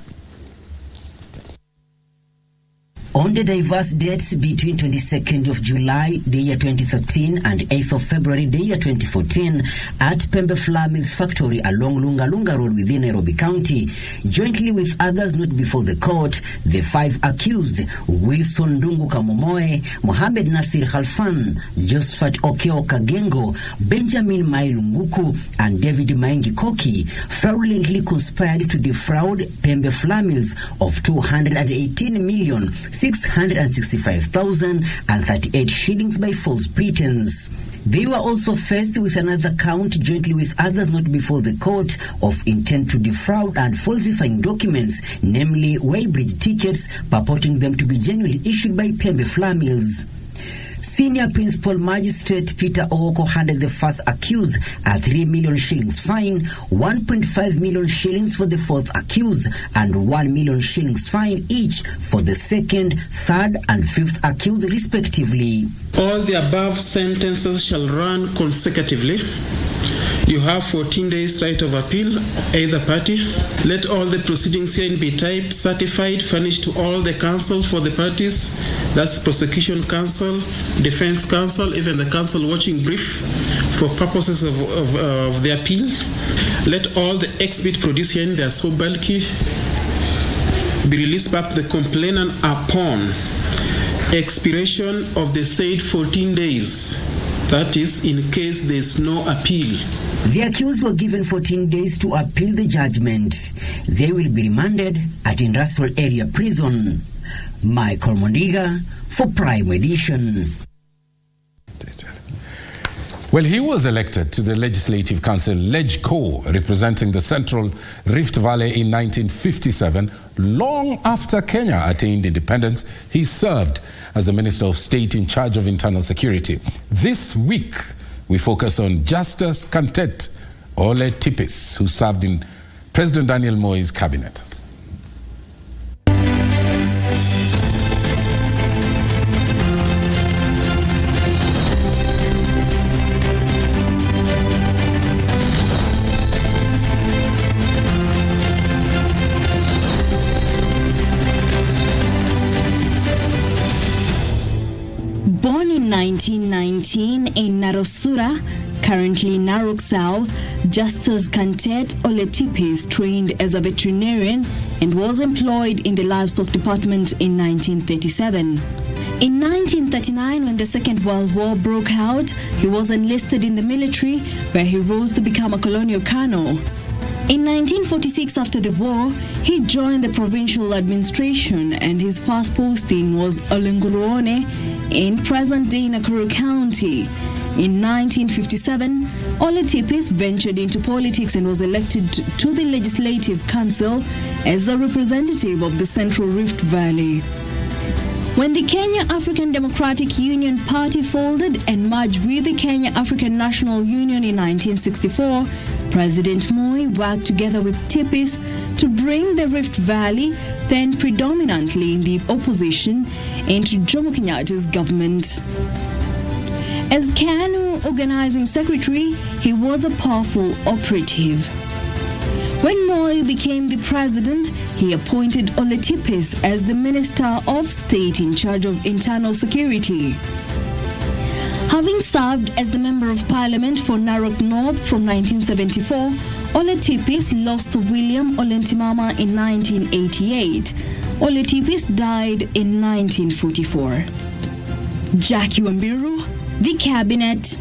Speaker 17: On the diverse dates between 22nd of July, the year 2013, and 8th of February, the year 2014, at Pembe Flour Mills Factory along Lunga Lunga Road within Nairobi County, jointly with others not before the court, the 5 accused, Wilson Ndungu Kamomoe, Mohamed Nasir Khalfan, Josephat Okeo Kagengo, Benjamin Mailunguku, and David Maingi Koki, fraudulently conspired to defraud Pembe Flour Mills of 218,665,038 shillings by false pretense. They were also faced with another count jointly with others not before the court of intent to defraud and falsifying documents, namely weighbridge tickets purporting them to be genuinely issued by Pembe Flour Mills. Senior Principal Magistrate Peter Ooko handed the first accused a 3 million shillings fine, 1.5 million shillings for the fourth accused, and 1 million shillings fine each for the second, third, and fifth accused respectively.
Speaker 16: All the above sentences shall run consecutively. You have 14 days right of appeal, either party. Let all the proceedings herein be typed, certified, furnished to all the counsel for the parties, that's prosecution counsel, defense counsel, even the counsel watching brief for purposes of the appeal. Let all the exhibit produced herein, they are so bulky, be released back to the complainant upon expiration of the said 14 days. That is, in case there is no appeal.
Speaker 17: The accused were given 14 days to appeal the judgment. They will be remanded at Industrial Area Prison. Michael Mondiga for Prime Edition.
Speaker 5: Well, he was elected to the Legislative Council, LegCo, representing the Central Rift Valley in 1957. Long after Kenya attained independence, he served as the Minister of State in charge of internal security. This week, we focus on Justus Kantet Ole Tipis, who served in President Daniel Moi's cabinet.
Speaker 26: Born in 1919 in Narosura, currently Narok South, Justus Kantet Ole Tipis trained as a veterinarian and was employed in the livestock department in 1937. In 1939, when the Second World War broke out, he was enlisted in the military, where he rose to become a colonial colonel. In 1946, after the war, he joined the provincial administration, and his first posting was Olenguluone in present-day Nakuru County. In 1957, Ole Tipis ventured into politics and was elected to the Legislative Council as a representative of the Central Rift Valley. When the Kenya African Democratic Union Party folded and merged with the Kenya African National Union in 1964, President Moi worked together with Tipis to bring the Rift Valley, then predominantly in the opposition, into Jomo Kenyatta's government. As KANU organizing secretary, he was a powerful operative. When Moi became the president, he appointed Ole Tipis as the Minister of State in charge of internal security. Having served as the Member of Parliament for Narok North from 1974, Ole Tipis lost to William Olentimama in 1988. Ole Tipis died in 1944. Jackie Wambiru, The Cabinet.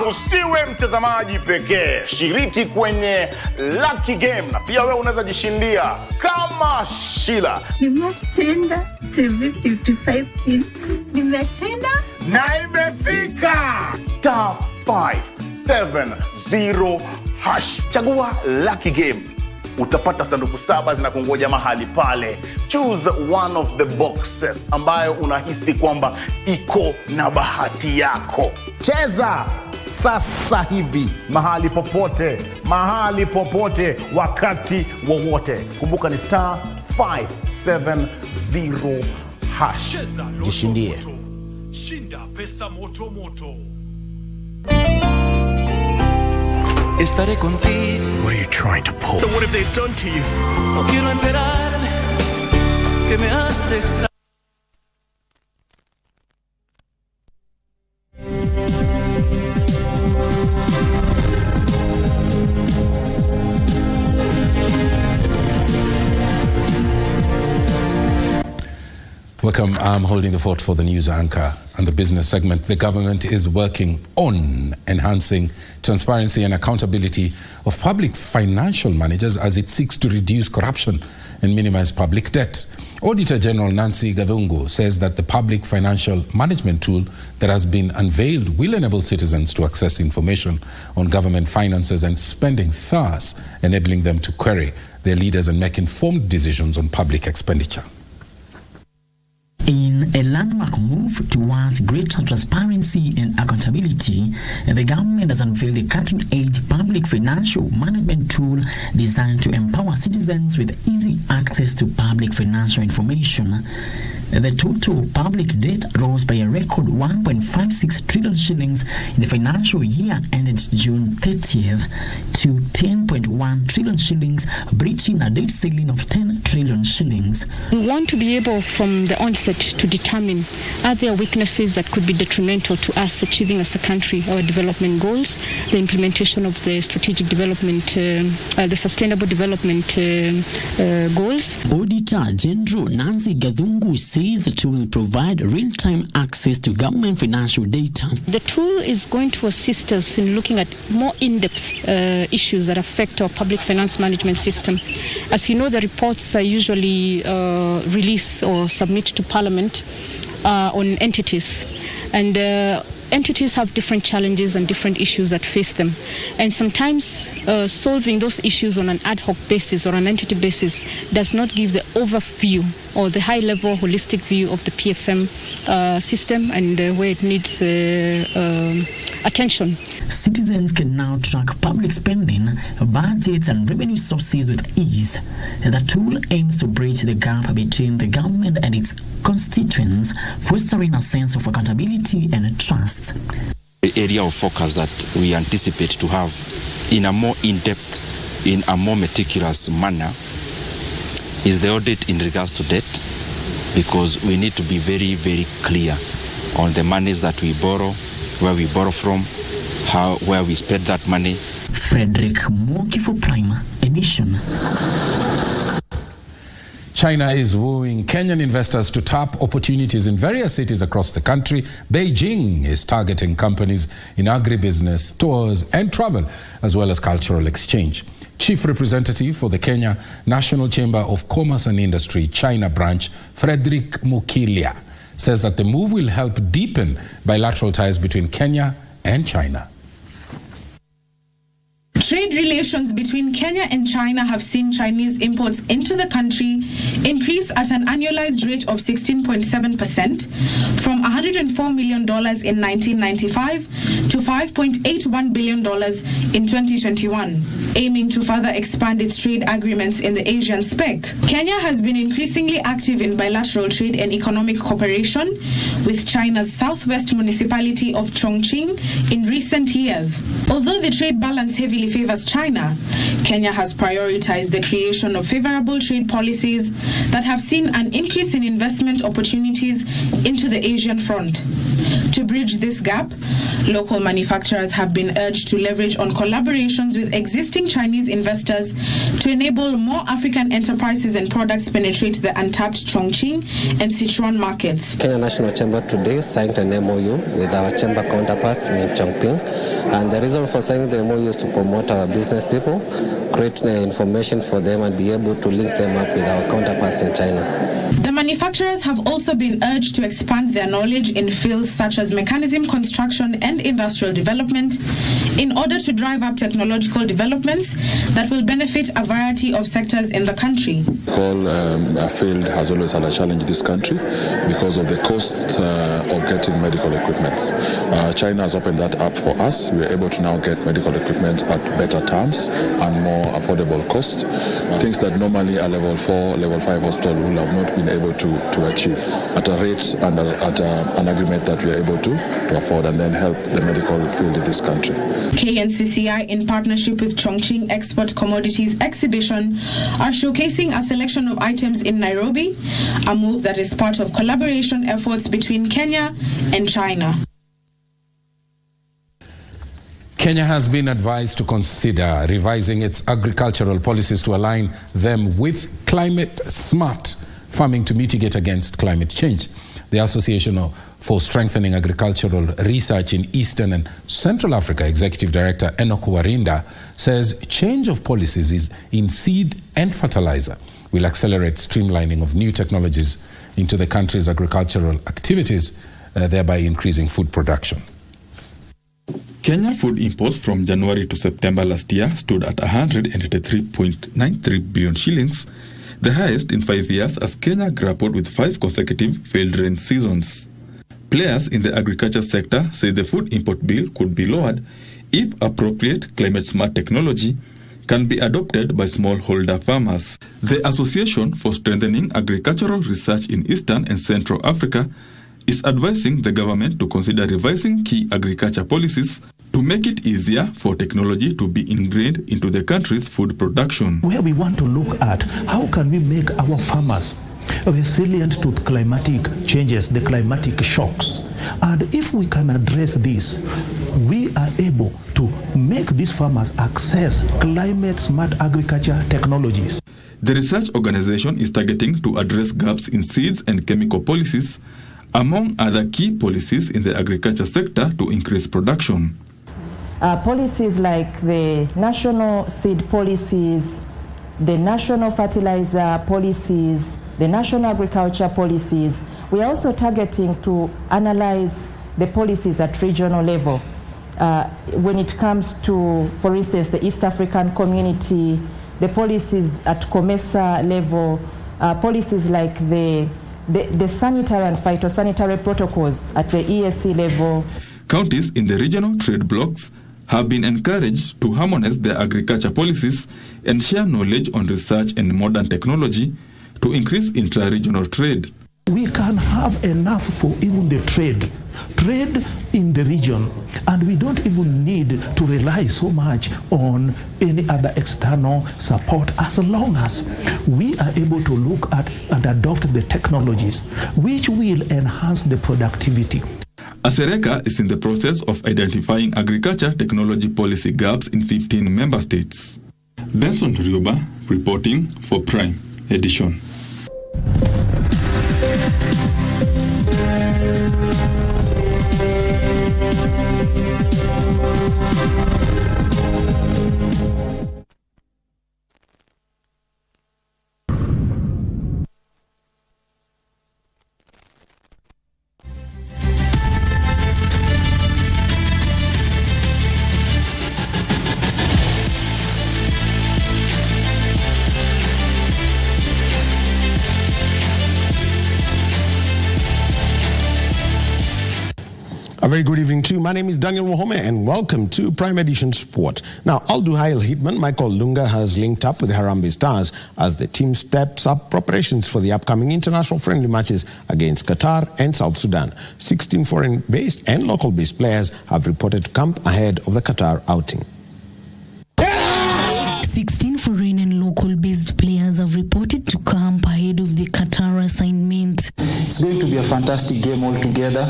Speaker 1: Usiwe mtazamaji pekee, shiriki kwenye Lucky Game na pia wewe unaweza jishindia kama Sheila.
Speaker 18: Nimeshinda TV 55 inch. Nimeshinda
Speaker 1: na imefika *570#. Chagua Lucky Game. Utapata sanduku 7 zinakungoja mahali pale. Choose one of the boxes ambayo unahisi kwamba iko na bahati yako. Cheza sasa hivi mahali popote wakati wowote. Kumbuka ni *570#. Jishindie.
Speaker 19: Shinda pesa moto moto.
Speaker 20: Estaré contigo.
Speaker 19: What are you trying to pull?
Speaker 20: So what have they done to you? No quiero enterarme que me hace extraño.
Speaker 5: Welcome. I'm holding the fort for the news anchor and the business segment. The government is working on enhancing transparency and accountability of public financial managers as it seeks to reduce corruption and minimize public debt. Auditor General Nancy Gathungu says that the public financial management tool that has been unveiled will enable citizens to access information on government finances and spending, thus enabling them to query their leaders and make informed decisions on public expenditure.
Speaker 21: In a landmark move towards greater transparency and accountability, the government has unveiled a cutting-edge public financial management tool designed to empower citizens with easy access to public financial information. The total public debt rose by a record 1.56 trillion shillings in the financial year ended June 30th to 10.1 trillion shillings, breaching a debt ceiling of 10 trillion shillings.
Speaker 22: We want to be able from the onset to determine are there weaknesses that could be detrimental to us achieving as a country our development goals, the implementation of the strategic development, the sustainable development goals.
Speaker 21: Auditor General Nancy Gathungu says the tool will provide real-time access to government financial data.
Speaker 22: The tool is going to assist us in looking at more in-depth issues that affect our public finance management system. As you know, the reports are usually released or submitted to Parliament on entities, and entities have different challenges and different issues that face them, and sometimes solving those issues on an ad hoc basis or an entity basis does not give the overview or the high-level holistic view of the PFM system and where it needs attention.
Speaker 21: Citizens can now track public spending, budgets and revenue sources with ease. The tool aims to bridge the gap between the government and its constituents, fostering a sense of accountability and trust.
Speaker 23: The area of focus that we anticipate to have in a more in-depth, in a more meticulous manner is the audit in regards to debt, because we need to be very, very clear on the monies that we borrow, where we borrow from, where we spend that money.
Speaker 21: Frederick Moki for Prime Edition.
Speaker 5: China is wooing Kenyan investors to tap opportunities in various cities across the country. Beijing is targeting companies in agribusiness, tours and travel, as well as cultural exchange. Chief Representative for the Kenya National Chamber of Commerce and Industry, China branch, Frederick Mukilia, says that the move will help deepen bilateral ties between Kenya and China.
Speaker 3: Trade relations between Kenya and China have seen Chinese imports into the country increase at an annualized rate of 16.7% from $104 million in 1995 to $5.81 billion in 2021, aiming to further expand its trade agreements in the Asian spec. Kenya has been increasingly active in bilateral trade and economic cooperation with China's southwest municipality of Chongqing in recent years. Although the trade balance heavily favors China, Kenya has prioritized the creation of favorable trade policies that have seen an increase in investment opportunities into the Asian front. To bridge this gap, local manufacturers have been urged to leverage on collaborations with existing Chinese investors to enable more African enterprises and products penetrate the untapped Chongqing and Sichuan markets.
Speaker 4: Kenya National Chamber today signed an MOU with our chamber counterparts in Chongqing, and the reason for signing the MOU is to promote our business people, create information for them, and be able to link them up with our counterparts in China.
Speaker 3: The manufacturers have also been urged to expand their knowledge in fields such as mechanism construction and industrial development in order to drive up technological developments that will benefit a variety of sectors in the country.
Speaker 6: Medical field has always had a challenge in this country because of the cost of getting medical equipment. China has opened that up for us. We are able to now get medical equipment at better terms and more affordable cost. Things that normally a level 4, level 5 hospital will have not been able to achieve at a rate and at an agreement that we are able to afford, and then help the medical field in this country.
Speaker 3: KNCCI, in partnership with Chongqing Export Commodities Exhibition, are showcasing a selection of items in Nairobi, a move that is part of collaboration efforts between Kenya and China.
Speaker 5: Kenya has been advised to consider revising its agricultural policies to align them with climate-smart farming to mitigate against climate change. The Association for Strengthening Agricultural Research in Eastern and Central Africa Executive Director Enoch Warinda says change of policies in seed and fertilizer will accelerate streamlining of new technologies into the country's agricultural activities, thereby increasing food production.
Speaker 7: Kenya food imports from January to September last year stood at 183.93 billion shillings, the highest in 5 years, as Kenya grappled with 5 consecutive failed rain seasons. Players in the agriculture sector say the food import bill could be lowered if appropriate climate-smart technology can be adopted by smallholder farmers. The Association for Strengthening Agricultural Research in Eastern and Central Africa is advising the government to consider revising key agriculture policies to make it easier for technology to be ingrained into the country's food production.
Speaker 28: Where we want to look at how can we make our farmers resilient to climatic changes, the climatic shocks. And if we can address this, we are able to make these farmers access climate-smart agriculture technologies.
Speaker 7: The research organization is targeting to address gaps in seeds and chemical policies, among other key policies in the agriculture sector to increase production.
Speaker 8: Policies like the national seed policies, the national fertilizer policies, the national agriculture policies. We are also targeting to analyze the policies at regional level. When it comes to, for instance, the East African community, the policies at COMESA level, policies like the sanitary and phytosanitary protocols at the ESC level.
Speaker 7: Counties in the regional trade blocs have been encouraged to harmonize their agriculture policies and share knowledge on research and modern technology to increase intra-regional trade.
Speaker 28: We can have enough for even the trade in the region, and we don't even need to rely so much on any other external support, as long as we are able to look at and adopt the technologies which will enhance the productivity.
Speaker 7: Asereka is in the process of identifying agriculture technology policy gaps in 15 member states. Benson Rioba reporting for Prime Edition.
Speaker 9: very good evening to you. My name is Daniel Mohome and welcome to Prime Edition Sport. Now, Al-Duhail hitman Michael Lunga has linked up with Harambee Stars as the team steps up preparations for the upcoming international friendly matches against Qatar and South Sudan. 16 foreign-based and local-based players have reported to camp ahead of the Qatar outing.
Speaker 10: 16 foreign and local-based players have reported to camp ahead of the Qatar assignment.
Speaker 11: It's going to be a fantastic game altogether,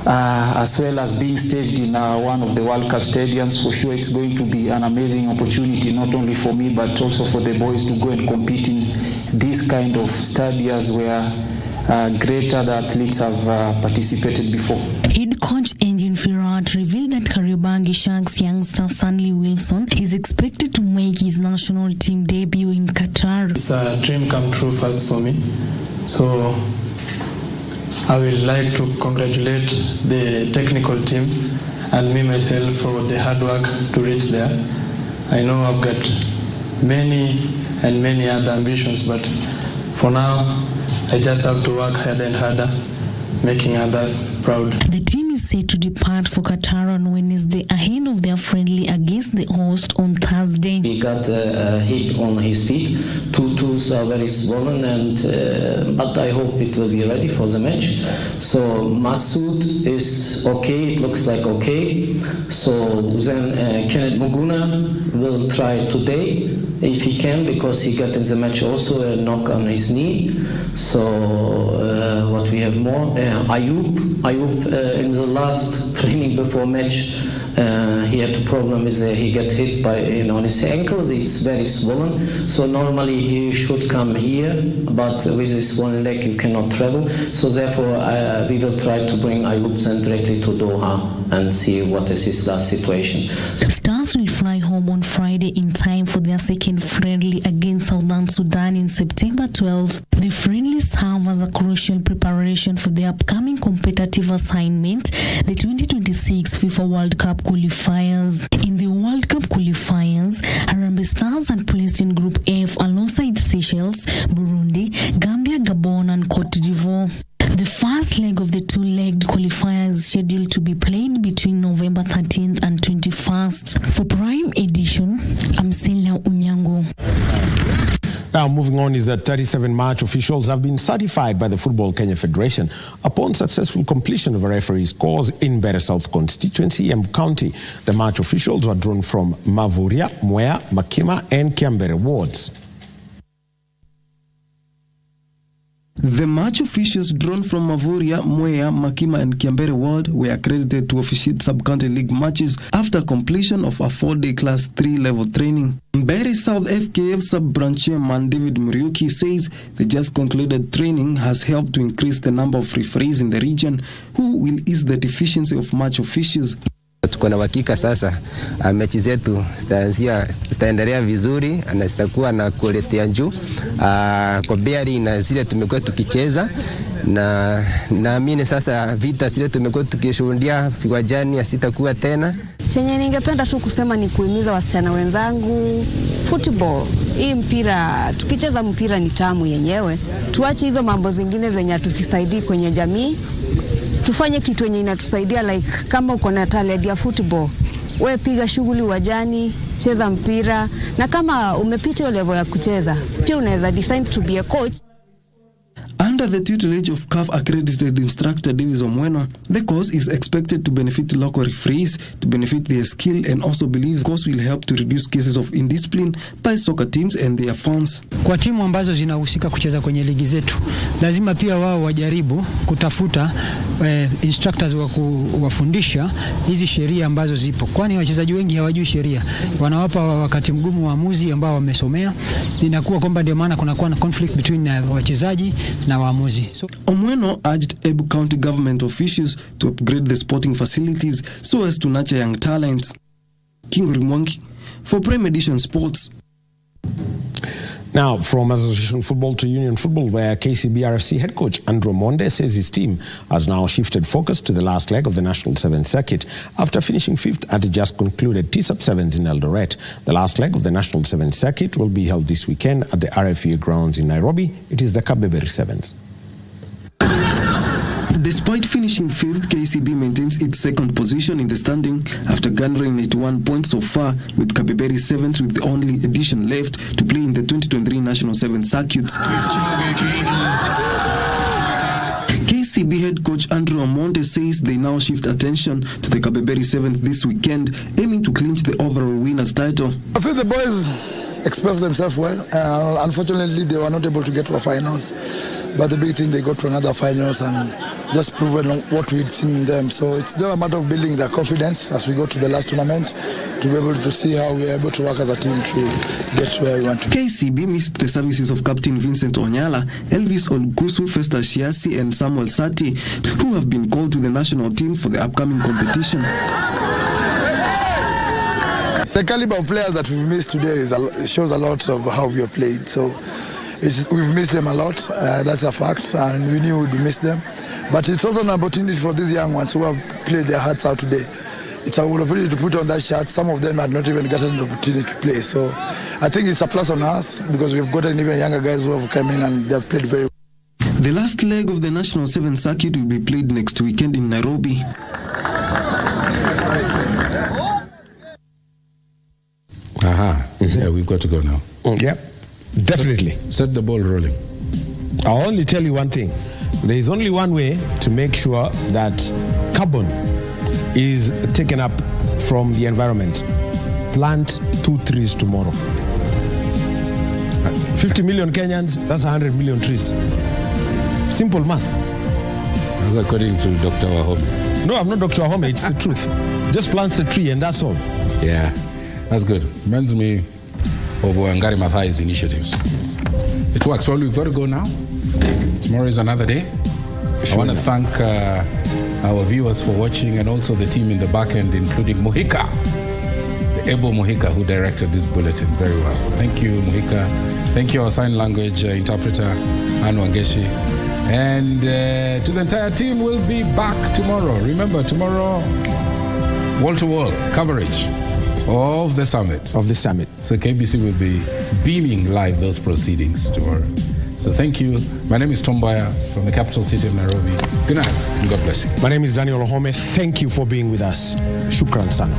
Speaker 11: as well as being staged in one of the World Cup stadiums. For sure, it's going to be an amazing opportunity, not only for me, but also for the boys to go and compete in these kind of stadiums where great other athletes have participated before.
Speaker 10: Head coach Engin Firat revealed that Kariobangi Sharks youngster Stanley Wilson is expected to make his national team debut in Qatar.
Speaker 11: It's a dream come true first for me. So I would like to congratulate the technical team and me myself for the hard work to reach there. I know I've got many other ambitions, but for now, I just have to work harder and harder, making others proud.
Speaker 10: The team is set to depart for Qatar on Wednesday ahead of their friendly against the host on Thursday.
Speaker 12: He got a hit on his feet. Two toes are very swollen, but I hope it will be ready for the match. So Masood is okay, it looks like okay. So then Kenneth Muguna will try today if he can, because he got in the match also a knock on his knee. So what we have more? Ayub in the last training before match, he had a problem with he got hit by on his ankles. It's very swollen. So normally he should come here, but with his swollen leg you cannot travel. So therefore we will try to bring Ayub then directly to Doha and see what is his last situation.
Speaker 10: Stars will fly home on Friday in time for their second friendly against Southern Sudan in September 12th. The friendlies serve as a crucial preparation for the upcoming competitive assignment, the 2026 FIFA World Cup qualifiers. In the World Cup qualifiers, Harambee Stars are placed in Group F alongside Seychelles, Burundi, Gambia, Gabon and Cote d'Ivoire. The first leg of the two-legged qualifiers is scheduled to be played between November 13th and 21st. For Prime Edition, I'm Sela Unyango.
Speaker 9: Now, moving on is that 37 match officials have been certified by the Football Kenya Federation upon successful completion of a referee's course in Mbeya South constituency, Embu County. The match officials were drawn from Mavuria, Mboya, Makima and Kiambere wards.
Speaker 13: The match officials drawn from Mavuria, Mboya, Makima and Kiambere ward were accredited to officiate sub-county league matches after completion of a 4-day Class 3 level training. Mbeya South FKF sub-branch chairman David Muriuki says the just concluded training has helped to increase the number of referees in the region who will ease the deficiency of match officials.
Speaker 15: Tuko na hakika sasa mechi zetu zitaendelea vizuri na zitakuwa na quality ya juu kwa beari na zile tumekuwa tukicheza, na naamini sasa vita zile tumekuwa tukishuhudia viwanjani asitakuwa tena.
Speaker 24: Chenye ningependa tu kusema ni kuhimiza wasichana wenzangu, football hii mpira, tukicheza mpira ni tamu yenyewe. Tuache hizo mambo zingine zenye tusisaidii kwenye jamii. Tufanye kitu yenye inatusaidia, like kama uko na talent ya football, wewe piga shughuli uwanjani, cheza mpira, na kama umepita level ya kucheza, pia unaweza decide to be a coach.
Speaker 13: Under the tutelage of CAF accredited instructor Davis Omweno, the course is expected to benefit local referees, to benefit their skill, and also believes the course will help to reduce cases of indiscipline by soccer teams and their fans.
Speaker 25: Kwa timu ambazo zinahusika kucheza kwenye ligi zetu, lazima pia wao wajaribu kutafuta instructors wa kuwafundisha hizi sheria ambazo zipo, kwani wachezaji wengi hawajui sheria. Wanawapa wakati mgumu waamuzi ambao wamesomea, inakuwa kwamba ndio maana kunakuwa na conflict between wachezaji na waamuzi.
Speaker 13: Omweno urged Embu County government officials to upgrade the sporting facilities so as to nurture young talents. Kingori Mwangi for Prime Edition Sports.
Speaker 9: Now, from Association Football to Union Football, where KCB-RFC head coach Andrew Monde says his team has now shifted focus to the last leg of the National 7 Circuit after finishing 5th at the just concluded T-Sub-7s in Eldoret. The last leg of the National 7 Circuit will be held this weekend at the RFA grounds in Nairobi. It is the KBC 7s.
Speaker 13: Despite finishing 5th, KCB maintains its second position in the standing after garnering 81 points so far, with Kapiberi 7th with the only edition left to play in the 2023 National 7 circuits. KCB head coach Andrew Amonte says they now shift attention to the Kapiberi 7th this weekend, aiming to clinch the overall winners title.
Speaker 1: I feel the boys expressed themselves well. Unfortunately, they were not able to get to the finals, but the big thing, they got to another finals and just proven what we'd seen in them. So it's still a matter of building their confidence as we go to the last tournament to be able to see how we're able to work as a team to get to where we want to.
Speaker 13: KCB missed the services of Captain Vincent Onyala, Elvis Olgusu, Festus Shiasi and Samuel Sati, who have been called to the national team for the upcoming competition.
Speaker 1: The caliber of players that we've missed today shows a lot of how we have played. So we've missed them a lot. That's a fact, and we knew we'd miss them. But it's also an opportunity for these young ones who have played their hearts out today. It's an opportunity to put on that shirt. Some of them had not even gotten the opportunity to play. So I think it's a plus on us because we've gotten even younger guys who have come in and they've played very well.
Speaker 13: The last leg of the National 7 circuit will be played next weekend in Nairobi.
Speaker 5: Yeah, we've got to go now.
Speaker 9: Yep, definitely.
Speaker 5: Set the ball rolling.
Speaker 9: I'll only tell you one thing. There is only one way to make sure that carbon is taken up from the environment. Plant 2 trees tomorrow. 50 million Kenyans, that's 100 million trees. Simple math.
Speaker 5: That's according to Dr. Wahome.
Speaker 9: No, I'm not Dr. Wahome, it's the truth. Just plant a tree and that's all.
Speaker 5: Yeah, that's good. Reminds me of Wangari Maathai's initiatives. It works. Well, we've got to go now. Tomorrow is another day. I want to thank our viewers for watching and also the team in the back end, including Muhika, the able Muhika who directed this bulletin very well. Thank you, Muhika. Thank you, our sign language interpreter, Anu Wangeshi. And to the entire team, we'll be back tomorrow. Remember, tomorrow, wall-to-wall coverage of the summit. So KBC will be beaming live those proceedings tomorrow. So thank you. My name is Mboya from the capital city of Nairobi. Good night and God bless you.
Speaker 9: My name is Daniel Ohome. Thank you for being with us. Shukran sana.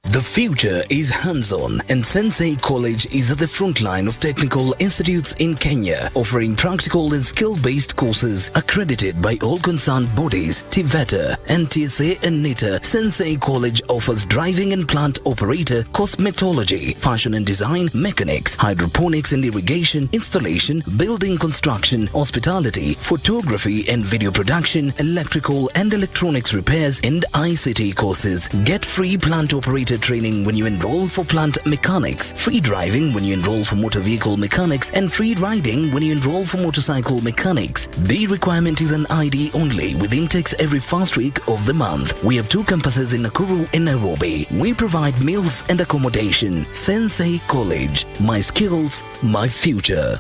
Speaker 2: The future is hands-on, and Sensei College is at the front line of technical institutes in Kenya, offering practical and skill-based courses accredited by all concerned bodies, TVETA, NTSA and NITA. Sensei College offers driving and plant operator, cosmetology, fashion and design, mechanics, hydroponics and irrigation, installation, building construction, hospitality, photography and video production, electrical and electronics repairs, and ICT courses. Get free plant operator training when you enroll for plant mechanics, free driving when you enroll for motor vehicle mechanics, and free riding when you enroll for motorcycle mechanics. The requirement is an ID only, with intakes every first week of the month. We have 2 campuses in Nakuru and Nairobi. We provide meals and accommodation. Sensei College. My skills, my future.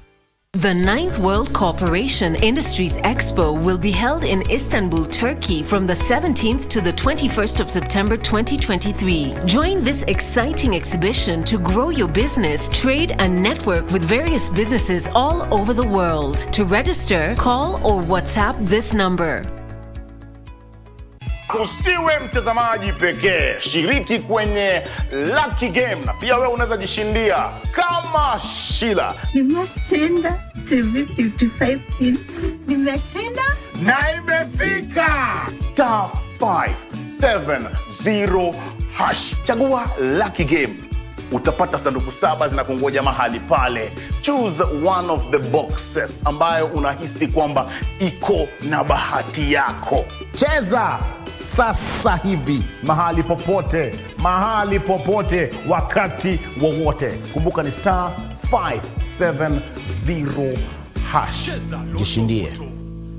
Speaker 14: The 9th World Cooperation Industries Expo will be held in Istanbul, Turkey from the 17th to the 21st of September 2023. Join this exciting exhibition to grow your business, trade, and network with various businesses all over the world. To register, call or WhatsApp this number.
Speaker 16: Usiwe mtazamaji pekee, shiriki kwenye Lucky Game na pia wewe unaweza jishindia kama Sheila.
Speaker 17: Nimeshinda TV 55 inch. Nimeshinda
Speaker 16: na imefika *570#. Chagua Lucky Game. utapata sanduku 7 zinakungoja mahali pale. Choose one of the boxes ambayo unahisi kwamba iko na bahati yako.
Speaker 18: Cheza sasa hivi, mahali popote, wakati wowote. Kumbuka ni *570#. Jishindie.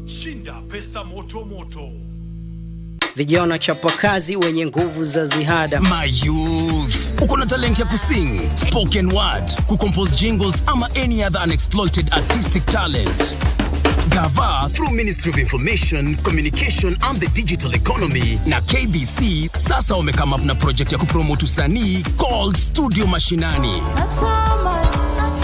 Speaker 19: Shinda pesa moto moto.
Speaker 20: Vijana chapakazi wenye nguvu za ziada.
Speaker 2: My youth, uko na talent ya kusing, spoken word, kucompose jingles ama any other unexploited artistic talent. Gava through Ministry of Information, Communication and the Digital Economy na KBC sasa wamekama up na project ya kupromote usanii called Studio Mashinani.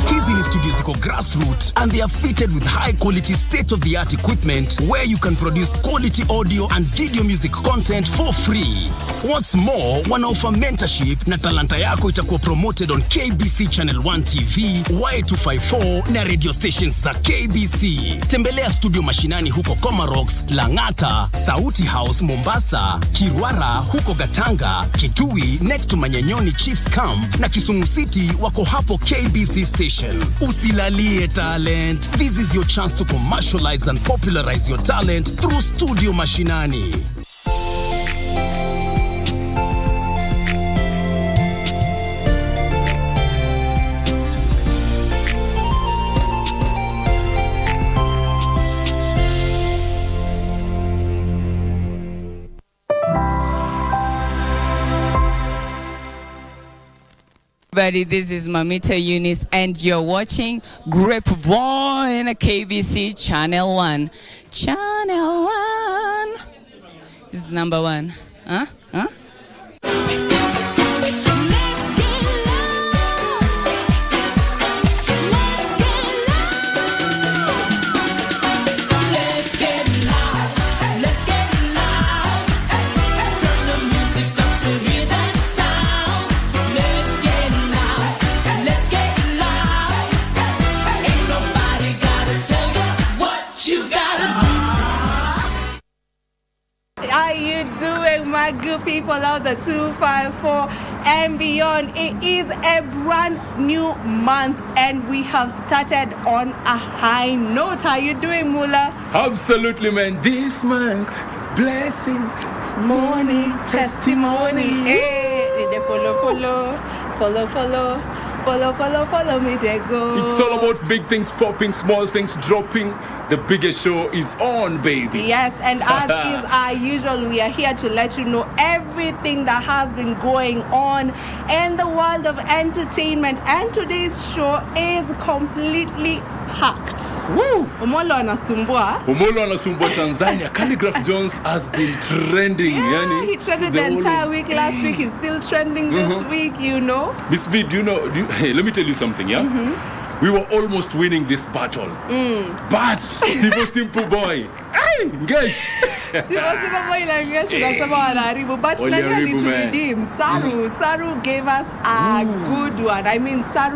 Speaker 2: Hizi ni studios ziko grassroots and they are fitted with high quality state-of-the-art equipment where you can produce quality audio and video music content for free. What's more, wanaoffer mentorship na talanta yako itakuwa promoted on KBC Channel 1 TV, Y254 na radio stations za KBC. Tembelea Studio Mashinani huko Comarox, Langata, Sauti House Mombasa, Kirwara huko Gatanga, Kitui next to Manyanyoni Chiefs Camp na Kisumu City wako hapo KBC Station. Usilalie talent. This is your chance to commercialize and popularize your talent through Studio Mashinani.
Speaker 21: Everybody, this is Mamita Eunice and you're watching Grapevine KBC Channel 1. Channel 1 is number 1. Huh?
Speaker 22: My good people of the 254 and beyond, it is a brand new month and we have started on a high note. How you doing, Mula?
Speaker 23: Absolutely, man. This month, blessing,
Speaker 22: morning, testimony. Hey, they follow me, they go.
Speaker 23: It's all about big things popping, small things dropping. The biggest show is on, baby.
Speaker 22: Yes, and as is our usual, we are here to let you know everything that has been going on in the world of entertainment. And today's show is completely packed.
Speaker 23: Woo!
Speaker 22: Omolo anasumbua
Speaker 23: Tanzania. Calligraph Jones has been trending.
Speaker 22: Yeah, he trended the entire week last week. He's still trending this week, you know.
Speaker 23: Miss V, hey, let me tell you something, yeah? We were almost winning this battle. But Steve Simple Boy, hey, engage.
Speaker 22: Steve Simple Boy na engage unasema wanaharibu, but nani alituredeem? Saru gave us a good one. I mean, Saru